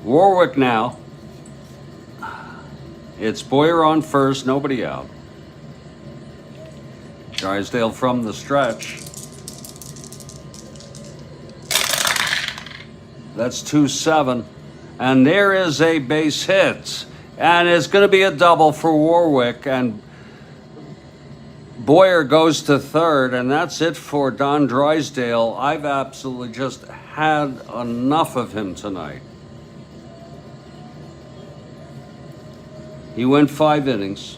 Warwick now. It's Boyer on first, nobody out. Drysdale from the stretch. That's 2-7. And there is a base hit. And it's going to be a double for Warwick. And Boyer goes to third. And that's it for Don Drysdale. I've absolutely just had enough of him tonight. He went 5 innings.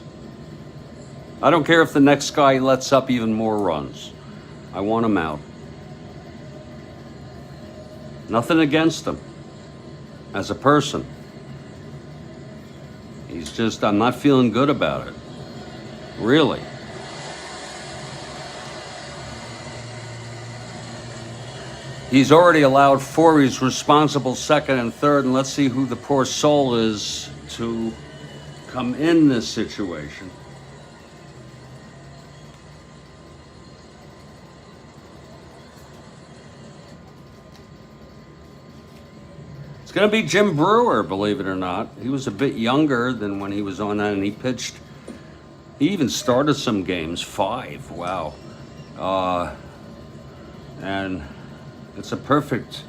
I don't care if the next guy lets up even more runs. I want him out. Nothing against him as a person. He's just, I'm not feeling good about it. Really. He's already allowed 4. He's responsible second and third. And let's see who the poor soul is to come in this situation. It's going to be Jim Brewer, believe it or not. He was a bit younger than when he was on that, and he pitched. He even started some games, 5. Wow. And it's a perfect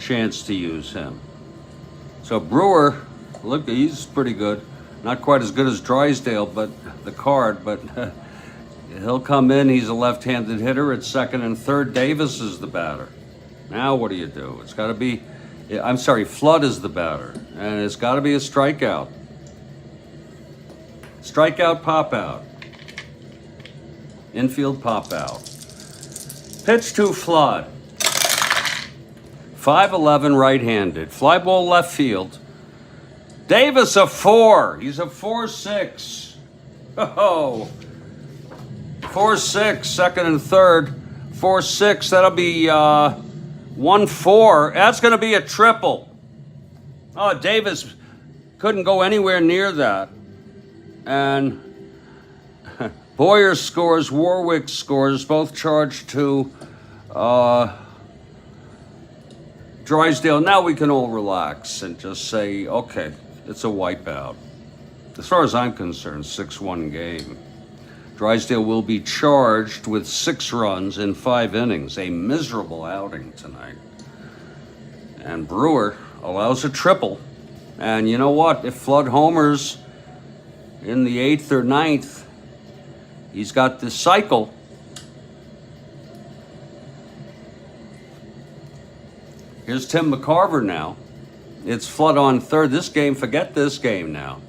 chance to use him. So Brewer, look, he's pretty good. Not quite as good as Drysdale, but the card, but he'll come in. He's a left-handed hitter at second and third. Davis is the batter. Now what do? It's got to be I'm sorry, Flood is the batter. And it's got to be a strikeout. Strikeout, pop out. Infield pop out. Pitch to Flood. 5'11", right-handed. Fly ball left field. Davis a 4. He's a 4-6. Oh, 4-6. Second and third. 4-6. That'll be 1-4. That's going to be a triple. Oh, Davis couldn't go anywhere near that. And Boyer scores, Warwick scores, both charged to Drysdale. Now we can all relax and just say, okay, it's a wipeout. As far as I'm concerned, 6-1 game. Drysdale will be charged with 6 runs in 5 innings. A miserable outing tonight. And Brewer allows a triple. And you know what? If Flood homers in the 8th or 9th, he's got this cycle. Here's Tim McCarver now. It's Flood on third. This game, forget this game now.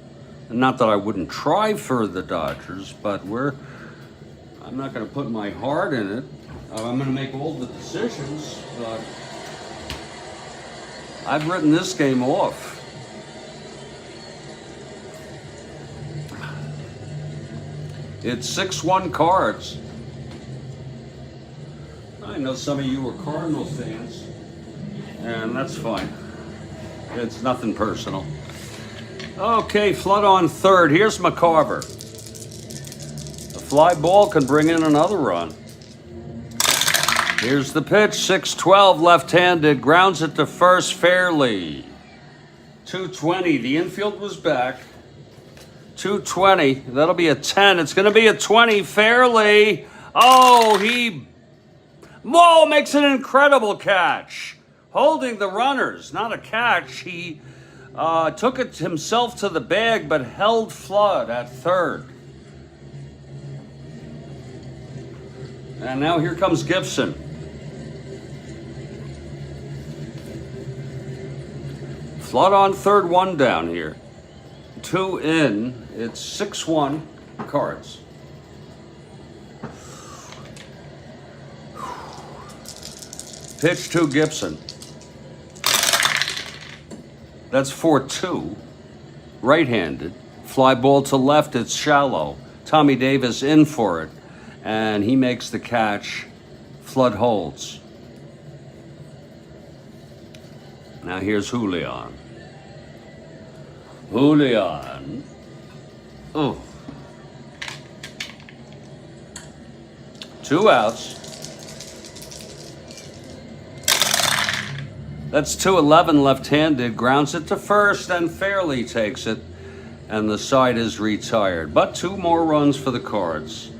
Not that I wouldn't try for the Dodgers, but I'm not going to put my heart in it. I'm going to make all the decisions, but I've written this game off. It's 6-1 Cards. I know some of you are Cardinal fans, and that's fine. It's nothing personal. Okay, Flood on third. Here's McCarver. The fly ball can bring in another run. Here's the pitch, 6-12, left-handed, grounds it to first fairly. 220, the infield was back. 220, that'll be a 10. It's gonna be a 20, fairly. Oh, Whoa, makes an incredible catch. Holding the runners, not a catch. He took it himself to the bag, but held Flood at third. And now here comes Gibson. Flood on third, 1 down here. 2 in. It's 6-1 Cards. Pitch to Gibson. That's 4-2. Right-handed. Fly ball to left. It's shallow. Tommy Davis in for it. And he makes the catch. Flood holds. Now here's Julian. Julian. Oh. 2 outs. That's 2-11 left-handed. Grounds it to first and fairly takes it. And the side is retired. But 2 more runs for the Cards.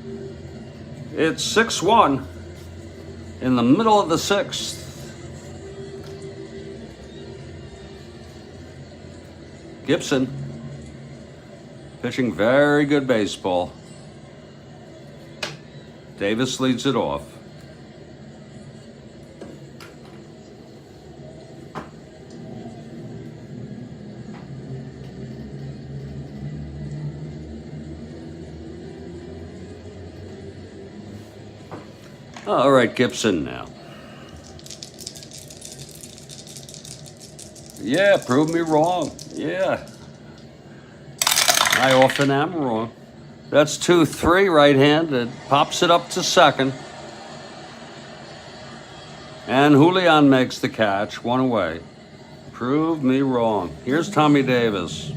It's 6-1 in the middle of the 6th. Gibson pitching very good baseball. Davis leads it off. All right, Gibson now. Yeah, prove me wrong. Yeah. I often am wrong. That's 2-3 right-handed. Pops it up to second. And Julian makes the catch. 1 away. Prove me wrong. Here's Tommy Davis.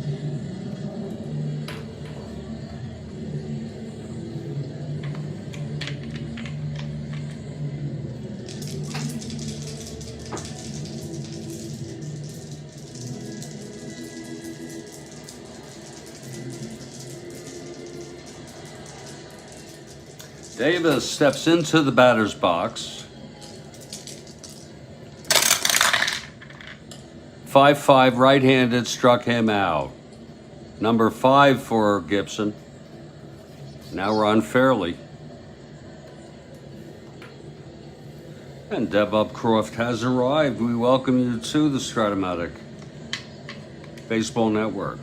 Davis steps into the batter's box. 5-5 right-handed, struck him out. Number 5 for Gibson. Now run fairly. And Deb Upcroft has arrived. We welcome you to the Strat-O-Matic Baseball Network.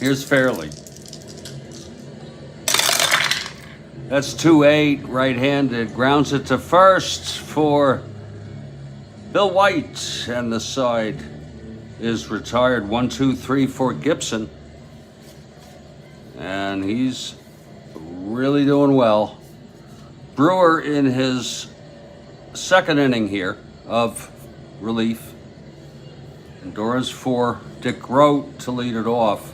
Here's Fairley. That's 2-8, right-handed. Grounds it to first for Bill White. And the side is retired. 1-2-3 for Gibson. And he's really doing well. Brewer in his second inning here of relief. And Dora's for Dick Grote to lead it off.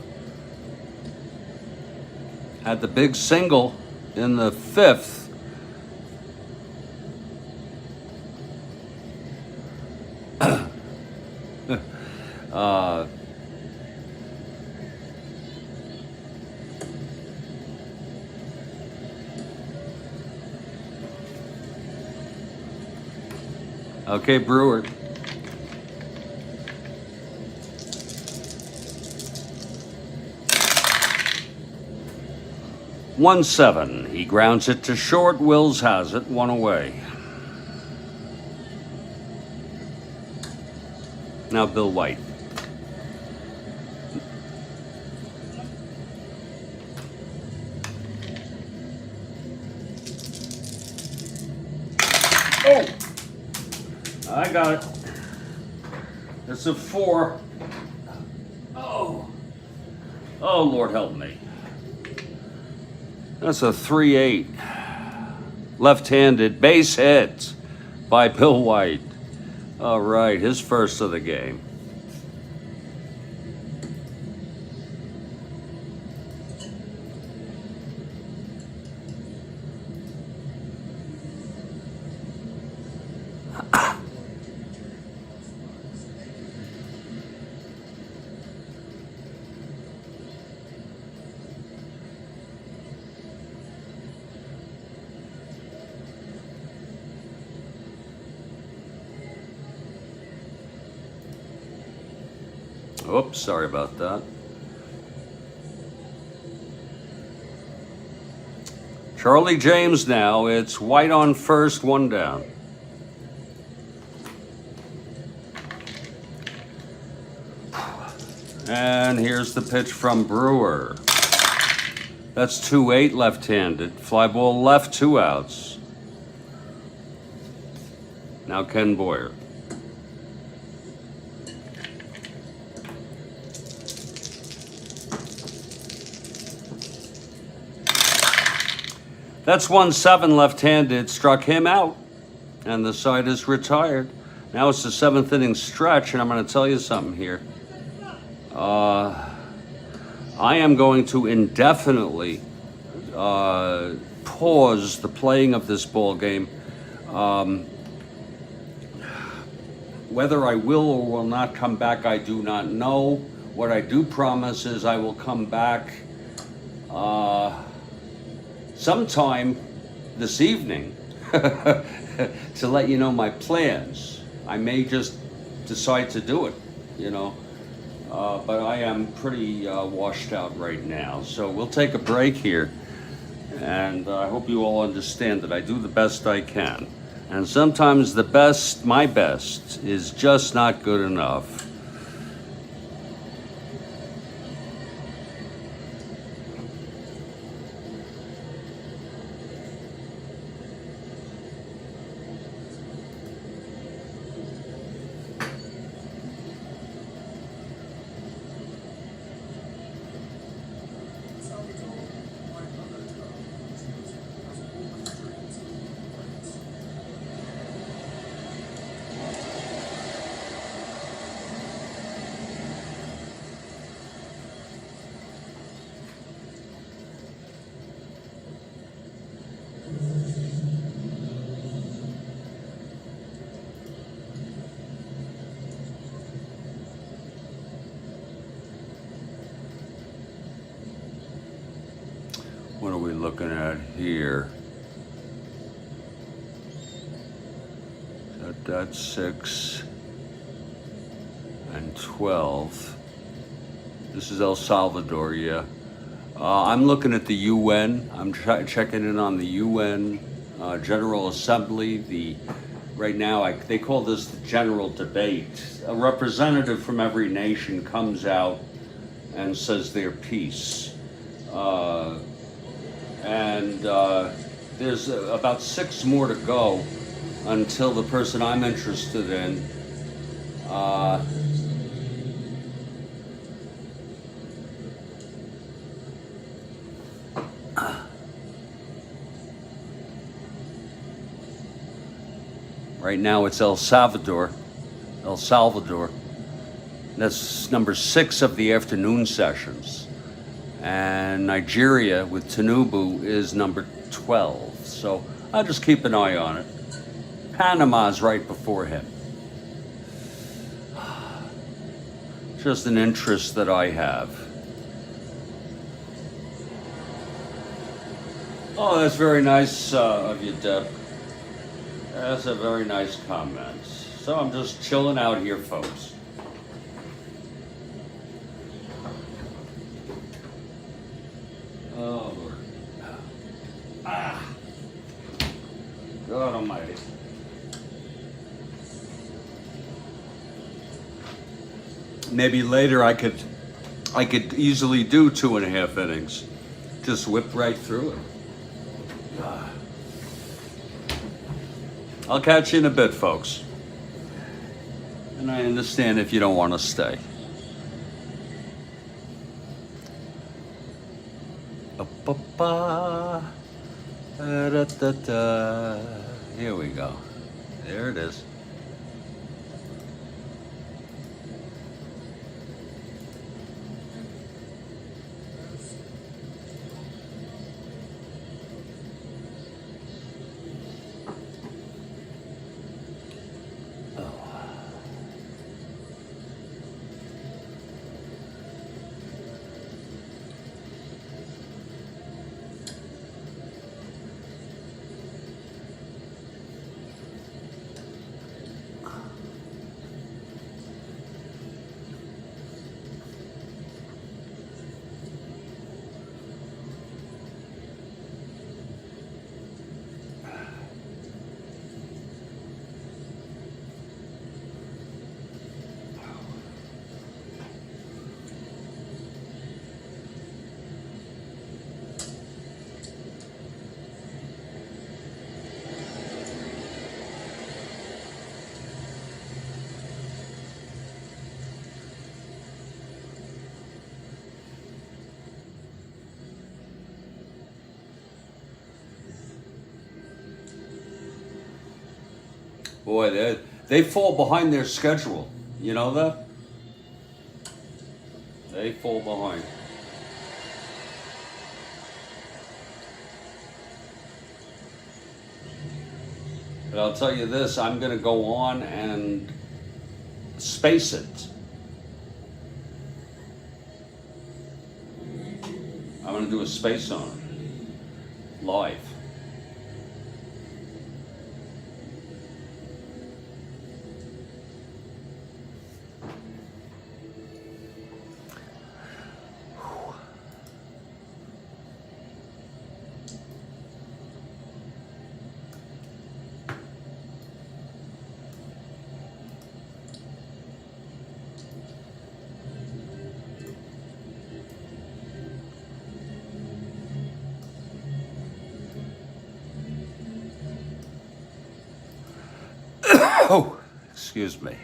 Had the big single in the fifth. Okay, Brewer. One 1-7. He grounds it to short. Wills has it. One away. Now Bill White. Oh! I got it. It's a 4. Oh. Oh, Lord help me. That's a 3-8. Left-handed base hit by Bill White. All right, his first of the game. Oops, sorry about that. Charlie James now. It's White on first, one down. And here's the pitch from Brewer. That's 2-8 left-handed. Fly ball left, 2 outs. Now Ken Boyer. That's 1-7 left-handed, struck him out, and the side is retired. Now it's the 7th inning stretch, and I'm going to tell you something here. I am going to indefinitely pause the playing of this ball game. Whether I will or will not come back, I do not know. What I do promise is I will come back sometime this evening to let you know my plans. I may just decide to do it, you know, but I am pretty washed out right now. So we'll take a break here, and I hope you all understand that I do the best I can. And sometimes the best, my best, is just not good enough. What are we looking at here? That's 6 and 12. This is El Salvador, yeah. I'm looking at the UN. I'm checking in on the UN General Assembly. Right now, they call this the general debate. A representative from every nation comes out and says their piece. There's about 6 more to go until the person I'm interested in right now it's El Salvador. That's number 6 of the afternoon sessions. And Nigeria with Tinubu is number 12. So I'll just keep an eye on it. Panama's right before him. Just an interest that I have. Oh, that's very nice of you, Deb. That's a very nice comment. So I'm just chilling out here, folks. Oh, Lord. God almighty. Maybe later I could easily do 2.5 innings. Just whip right through it. I'll catch you in a bit, folks. And I understand if you don't want to stay. Here we go. There it is. Boy, they fall behind their schedule. You know that? They fall behind. But I'll tell you this, I'm going to go on and space it. I'm going to do a space on it. Live. Oh, excuse me.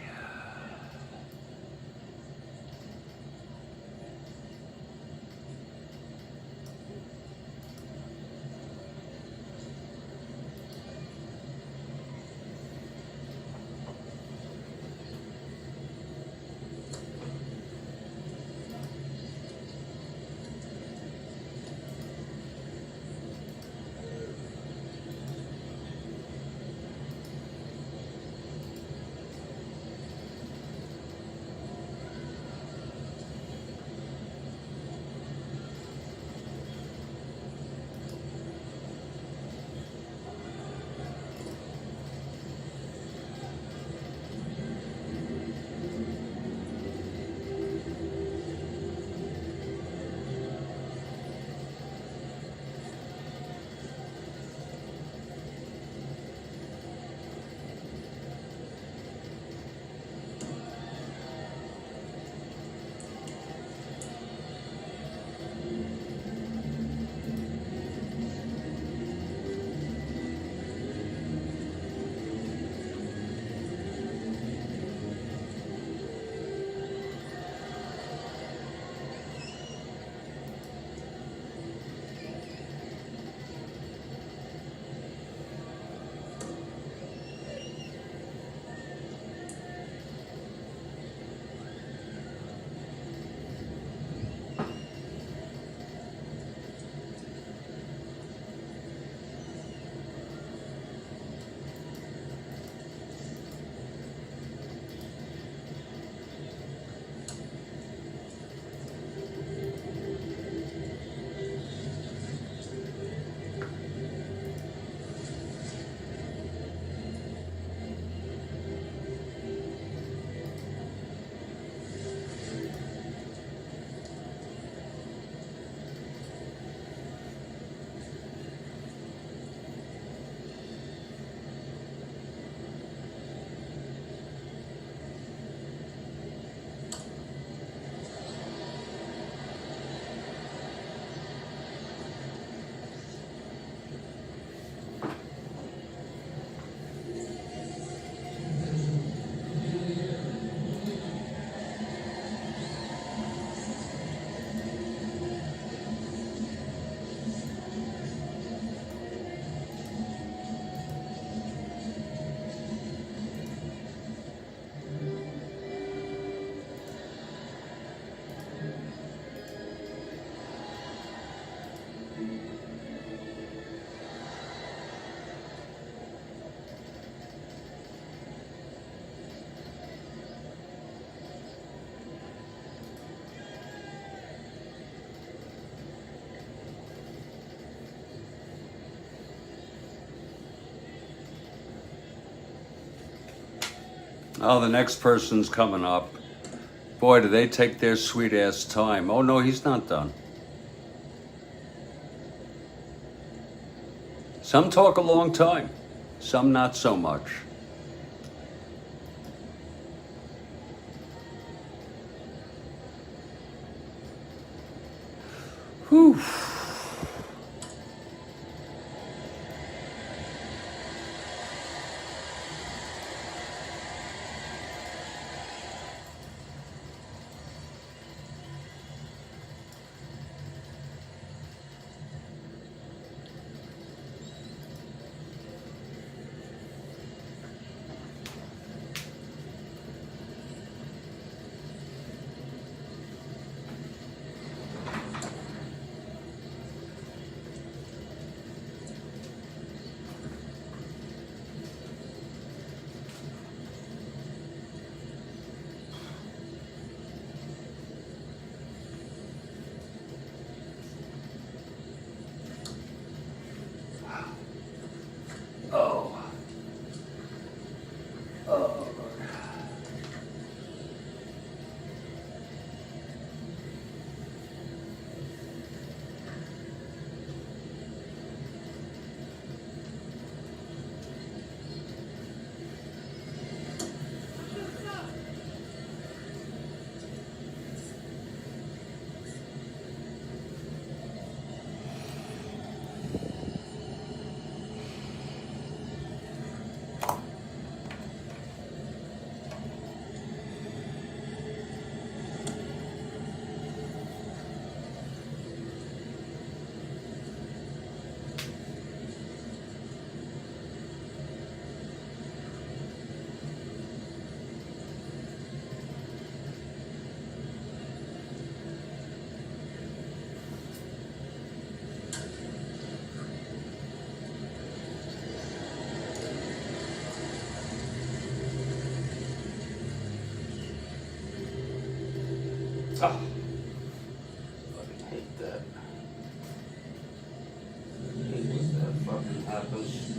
Oh, the next person's coming up. Boy, do they take their sweet ass time. Oh no, he's not done. Some talk a long time, some not so much. Whew. Oh. Oh. Oh. Fucking hate that. I hate when that fucking happens.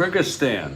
Kyrgyzstan.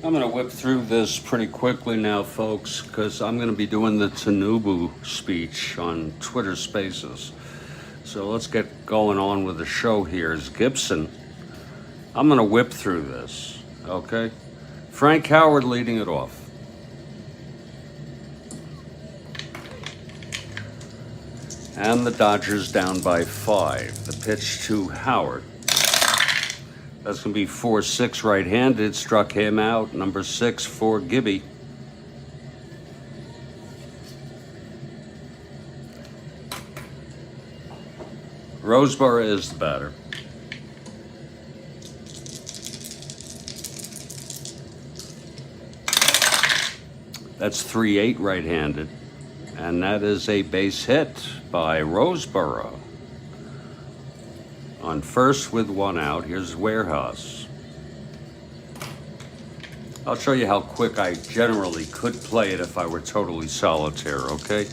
I'm going to whip through this pretty quickly now, folks, because I'm going to be doing the Tanubu speech on Twitter Spaces. So let's get going on with the show here. Is Gibson. I'm going to whip through this, okay? Frank Howard leading it off. And the Dodgers down by 5. The pitch to Howard. That's going to be 4-6 right-handed. Struck him out. Number 6 for Gibby. Roseboro is the batter. That's 3-8 right-handed. And that is a base hit by Roseboro. On first with 1 out, here's Warehouse. I'll show you how quick I generally could play it if I were totally solitaire, okay?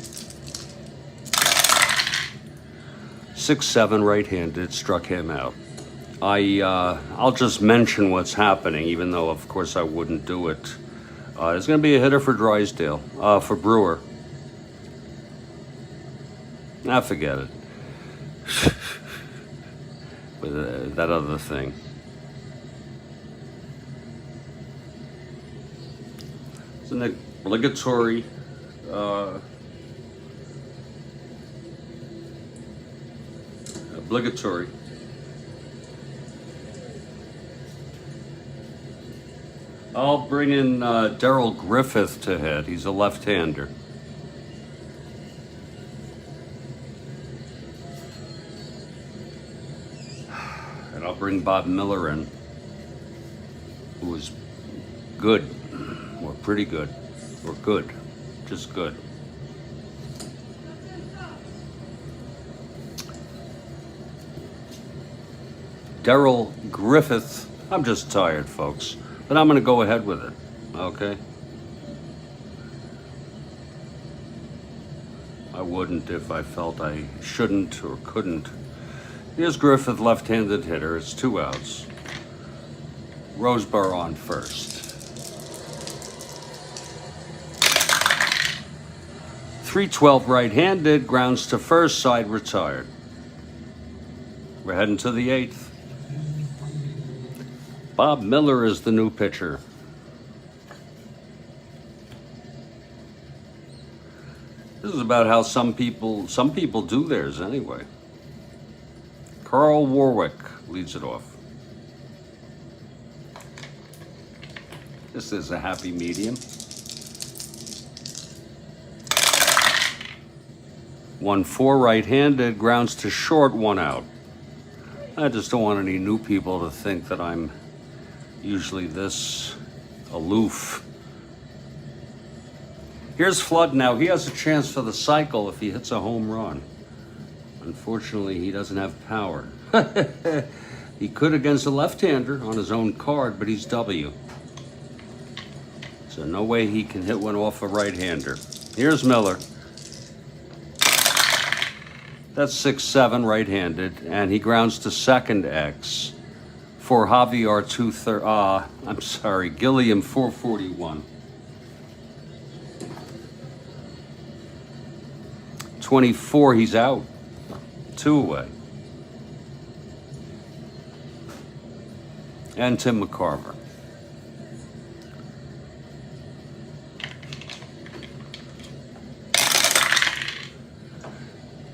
6-7 right-handed, struck him out. I'll just mention what's happening, even though, of course, I wouldn't do it. There's going to be a hitter for Drysdale, for Brewer. Forget it. With that other thing. It's an obligatory I'll bring in Darrell Griffith to hit. He's a left-hander. And I'll bring Bob Miller in, who is good, or pretty good, or good, just good. Darrell Griffith, I'm just tired, folks, but I'm going to go ahead with it, okay? I wouldn't if I felt I shouldn't or couldn't. Here's Griffith, left-handed hitter. It's 2 outs. Roseboro on first. 3-12 right-handed, grounds to first, side retired. We're heading to the 8th. Bob Miller is the new pitcher. This is about how some people do theirs anyway. Karl Warwick leads it off. This is a happy medium. 1-4 right-handed, grounds to short, 1 out. I just don't want any new people to think that I'm usually this aloof. Here's Flood now. He has a chance for the cycle if he hits a home run. Unfortunately, he doesn't have power. He could against a left-hander on his own card, but he's W. So no way he can hit one off a right-hander. Here's Miller. That's 6-7 right-handed, and he grounds to second X for Javier Gilliam 441. 24, he's out. 2 away. And Tim McCarver.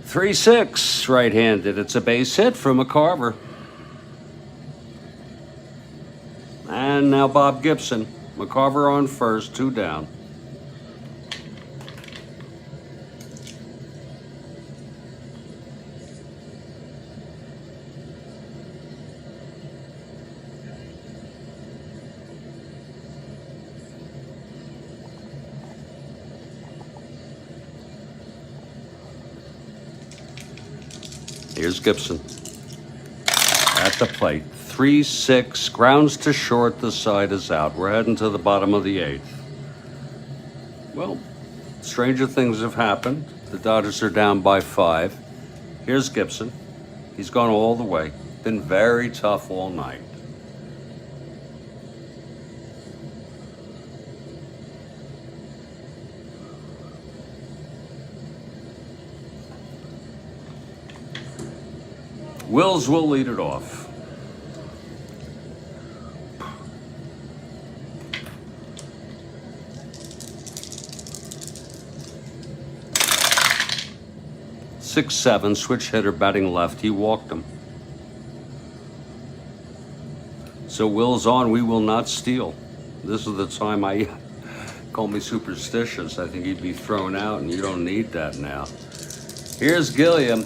Three, 6 right-handed. It's a base hit for McCarver. And now Bob Gibson. McCarver on first, 2 down. Here's Gibson at the plate. 3-6, grounds to short, the side is out. We're heading to the bottom of the 8th. Well, stranger things have happened. The Dodgers are down by 5. Here's Gibson. He's gone all the way. Been very tough all night. Wills will lead it off. Six, seven, switch hitter batting left. He walked him. So Will's on. We will not steal. This is the time I call me superstitious. I think he'd be thrown out, and you don't need that now. Here's Gilliam.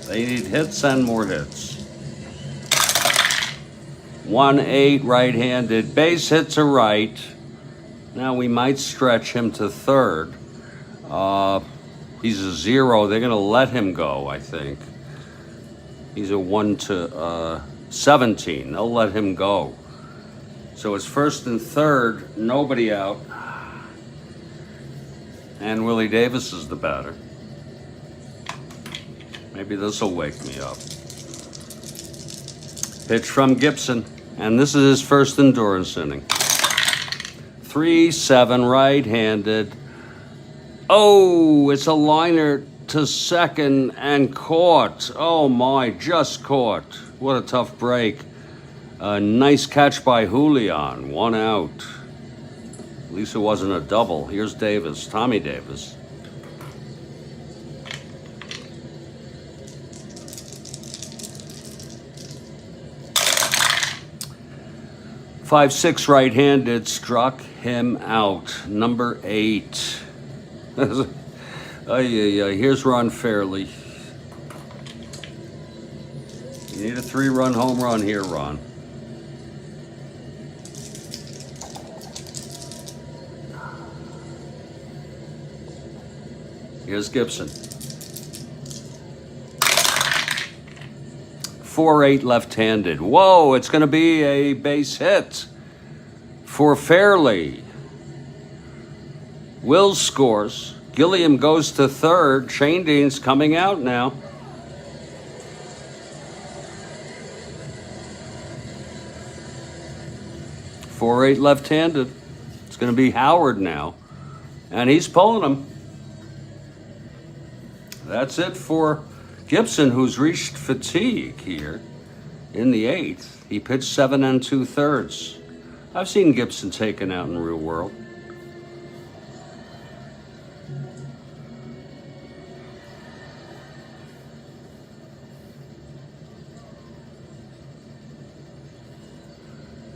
They need hits and more hits. 1-8 right-handed. Base hit to right. Now we might stretch him to third. He's a 0. They're going to let him go, I think. He's a 1-17. They'll let him go. So it's first and third, nobody out. And Willie Davis is the batter. Maybe this will wake me up. Pitch from Gibson. And this is his first endurance inning. 3-7 right-handed. Oh, it's a liner to second and caught. Oh my, just caught. What a tough break. A nice catch by Julian. 1 out. At least it wasn't a double. Here's Davis, Tommy Davis. Five, 6 right-handed, struck him out. Number 8. Here's Ron Fairley. You need a 3-run home run here, Ron. Here's Gibson. 4-8 left-handed. Whoa, it's going to be a base hit for Fairley. Wills scores. Gilliam goes to third. Shanedean's coming out now. Four, 8 left-handed. It's going to be Howard now. And he's pulling him. That's it for Gibson, who's reached fatigue here in the 8th. He pitched 7 2/3. I've seen Gibson taken out in the real world.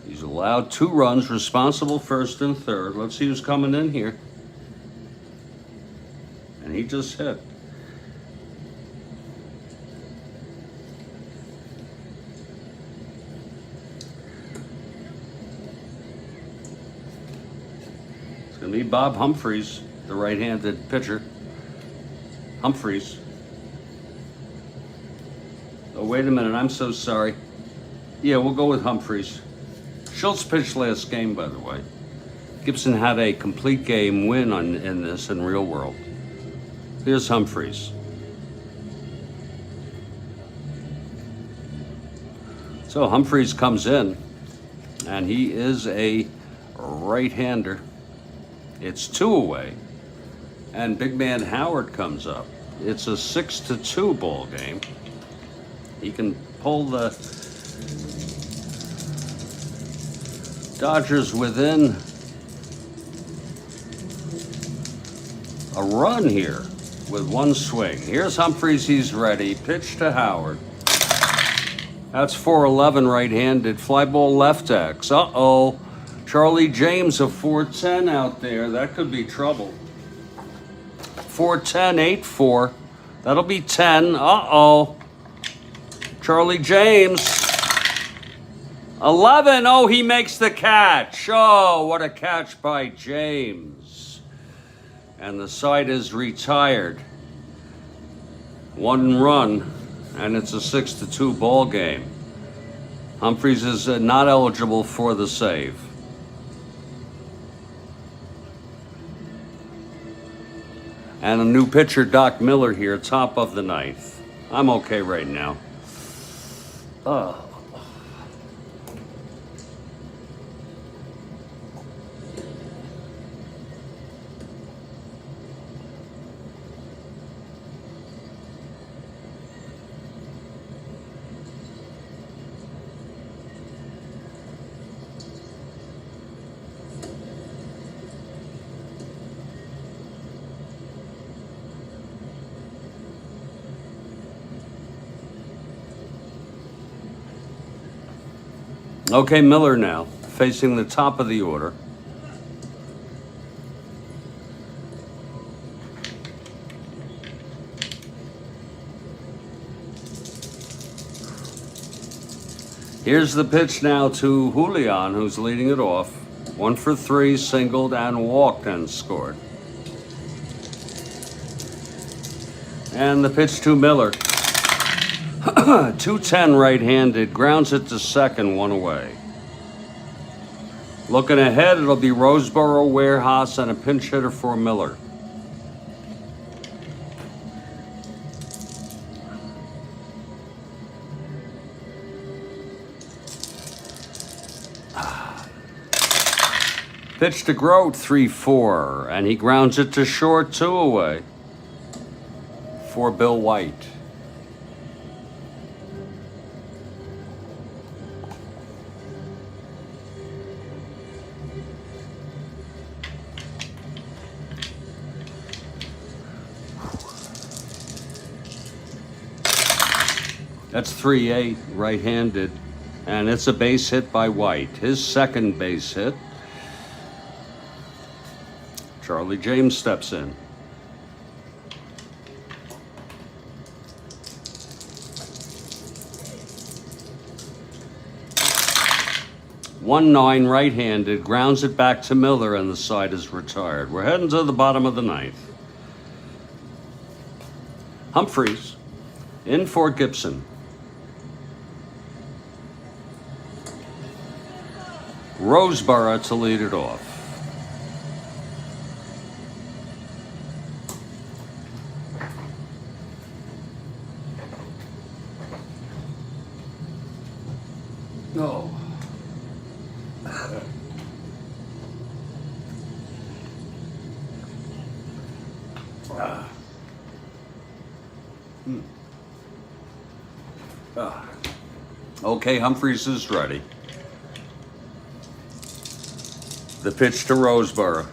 He's allowed 2 runs, responsible first and third. Let's see who's coming in here. And he just hit. It's going to be Bob Humphreys, the right-handed pitcher. Humphreys. Oh, wait a minute. I'm so sorry. Yeah, we'll go with Humphreys. Schultz pitched last game, by the way. Gibson had a complete game win in this in real world. Here's Humphreys. So Humphreys comes in, and he is a right-hander. It's 2 away, and big man Howard comes up. It's a 6-2 ball game. He can pull the Dodgers within a run here with 1 swing. Here's Humphreys, he's ready. Pitch to Howard. That's 4-11 right-handed. Fly ball left X. Uh-oh. Charlie James, a 4-10 out there. That could be trouble. 4-10, 8-4. That'll be 10. Uh-oh. Charlie James. 11. Oh, he makes the catch. Oh, what a catch by James. And the side is retired. 1 run, and it's a 6-2 ball game. Humphreys is not eligible for the save. And a new pitcher, Doc Miller here, top of the 9th. I'm okay right now. Oh. Okay, Miller now, facing the top of the order. Here's the pitch now to Julian, who's leading it off. 1 for 3, singled and walked and scored. And the pitch to Miller. 210 right-handed, grounds it to second, 1 away. Looking ahead, it'll be Roseboro, Warehouse, and a pinch hitter for Miller. Pitch to Grote, 3-4, and he grounds it to short, 2 away for Bill White. That's 3-8, right-handed, and it's a base hit by White. His second base hit. Charlie James steps in. One 9 right-handed, grounds it back to Miller, and the side is retired. We're heading to the bottom of the 9th. Humphreys in for Gibson. Roseboro to lead it off. No. Okay, Humphreys is ready. The pitch to Roseboro.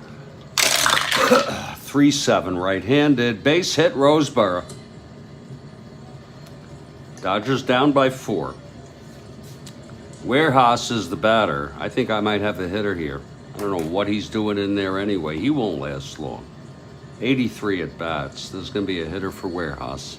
3-7 right-handed, base hit Roseboro. Dodgers down by 4. Warehouse is the batter. I think I might have a hitter here. I don't know what he's doing in there anyway. He won't last long. 83 at bats. There's going to be a hitter for Warehouse.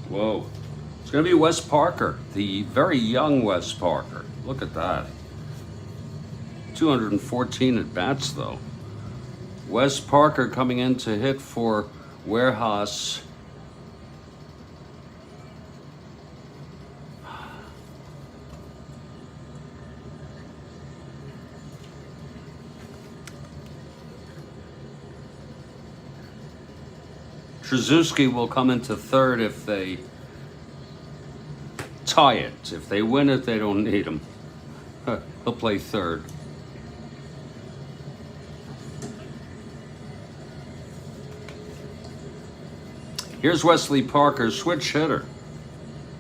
Whoa. It's going to be Wes Parker, the very young Wes Parker. Look at that. 214 at bats, though. Wes Parker coming in to hit for Warehouse. Trzaskowski will come into third if they tie it. If they win it, they don't need him. He'll play third. Here's Wesley Parker, switch hitter,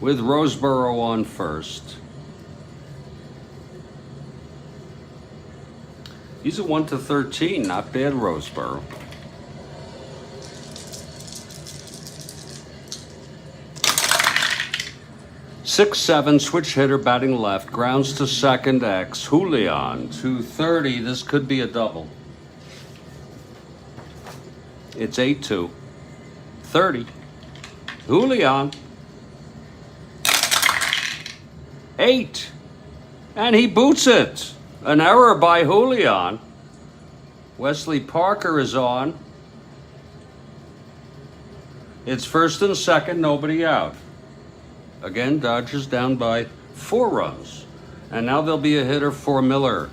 with Roseboro on first. He's a 1-13, not bad, Roseboro. Six, 7, switch hitter, batting left, grounds to second, X. Julian, 230. This could be a double. It's 8-2. 30. Julian. 8. And he boots it. An error by Julian. Wesley Parker is on. It's first and second, nobody out. Again, Dodgers down by 4 runs. And now there'll be a hitter for Miller.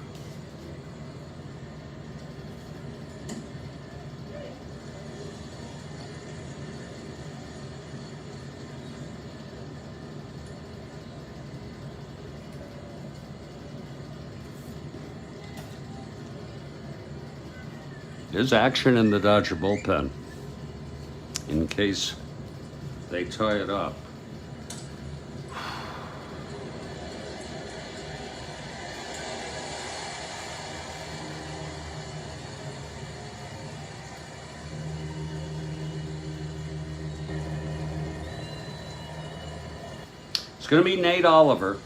There's action in the Dodger bullpen. In case they tie it up. It's going to be Nate Oliver.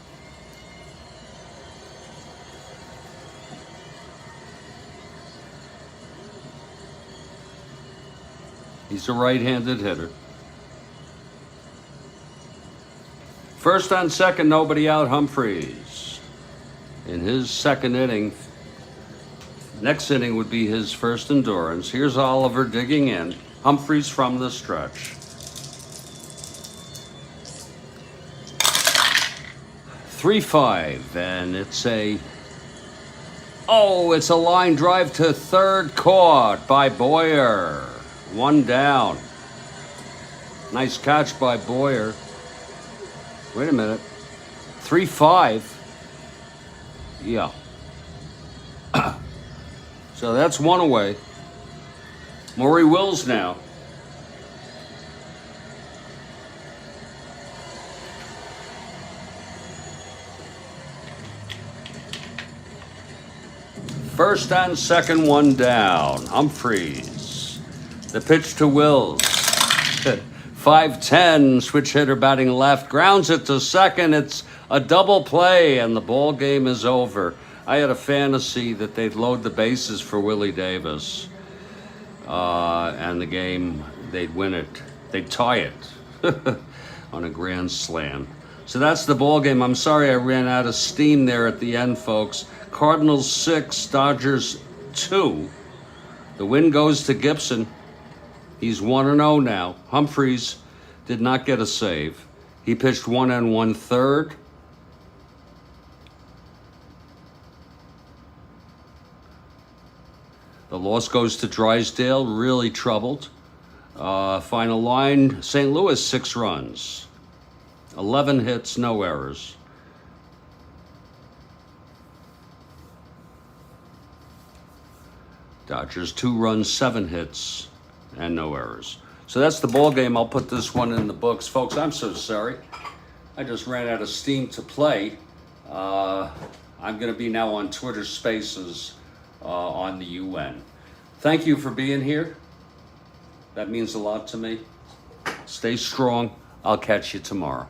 He's a right-handed hitter. First on second, nobody out, Humphreys. In his second inning, next inning would be his first endurance. Here's Oliver digging in. Humphreys from the stretch. 3-5, and it's a line drive to third, caught by Boyer. One down. Nice catch by Boyer. Wait a minute. 3-5. Yeah. So that's one away. Maury Wills now. First and second, one down. Humphreys. The pitch to Wills. 5-10, switch hitter batting left. Grounds it to second. It's a double play, and the ball game is over. I had a fantasy that they'd load the bases for Willie Davis. And the game, they'd win it. They'd tie it on a grand slam. So that's the ball game. I'm sorry I ran out of steam there at the end, folks. Cardinals 6, Dodgers 2. The win goes to Gibson. He's 1-0 now. Humphreys did not get a save. He pitched 1 1/3. The loss goes to Drysdale, really troubled. Final line, St. Louis 6 runs. 11 hits, no errors. Dodgers 2 runs, 7 hits, and no errors. So that's the ball game. I'll put this one in the books. Folks, I'm so sorry. I just ran out of steam to play. I'm going to be now on Twitter Spaces on the UN. Thank you for being here. That means a lot to me. Stay strong. I'll catch you tomorrow.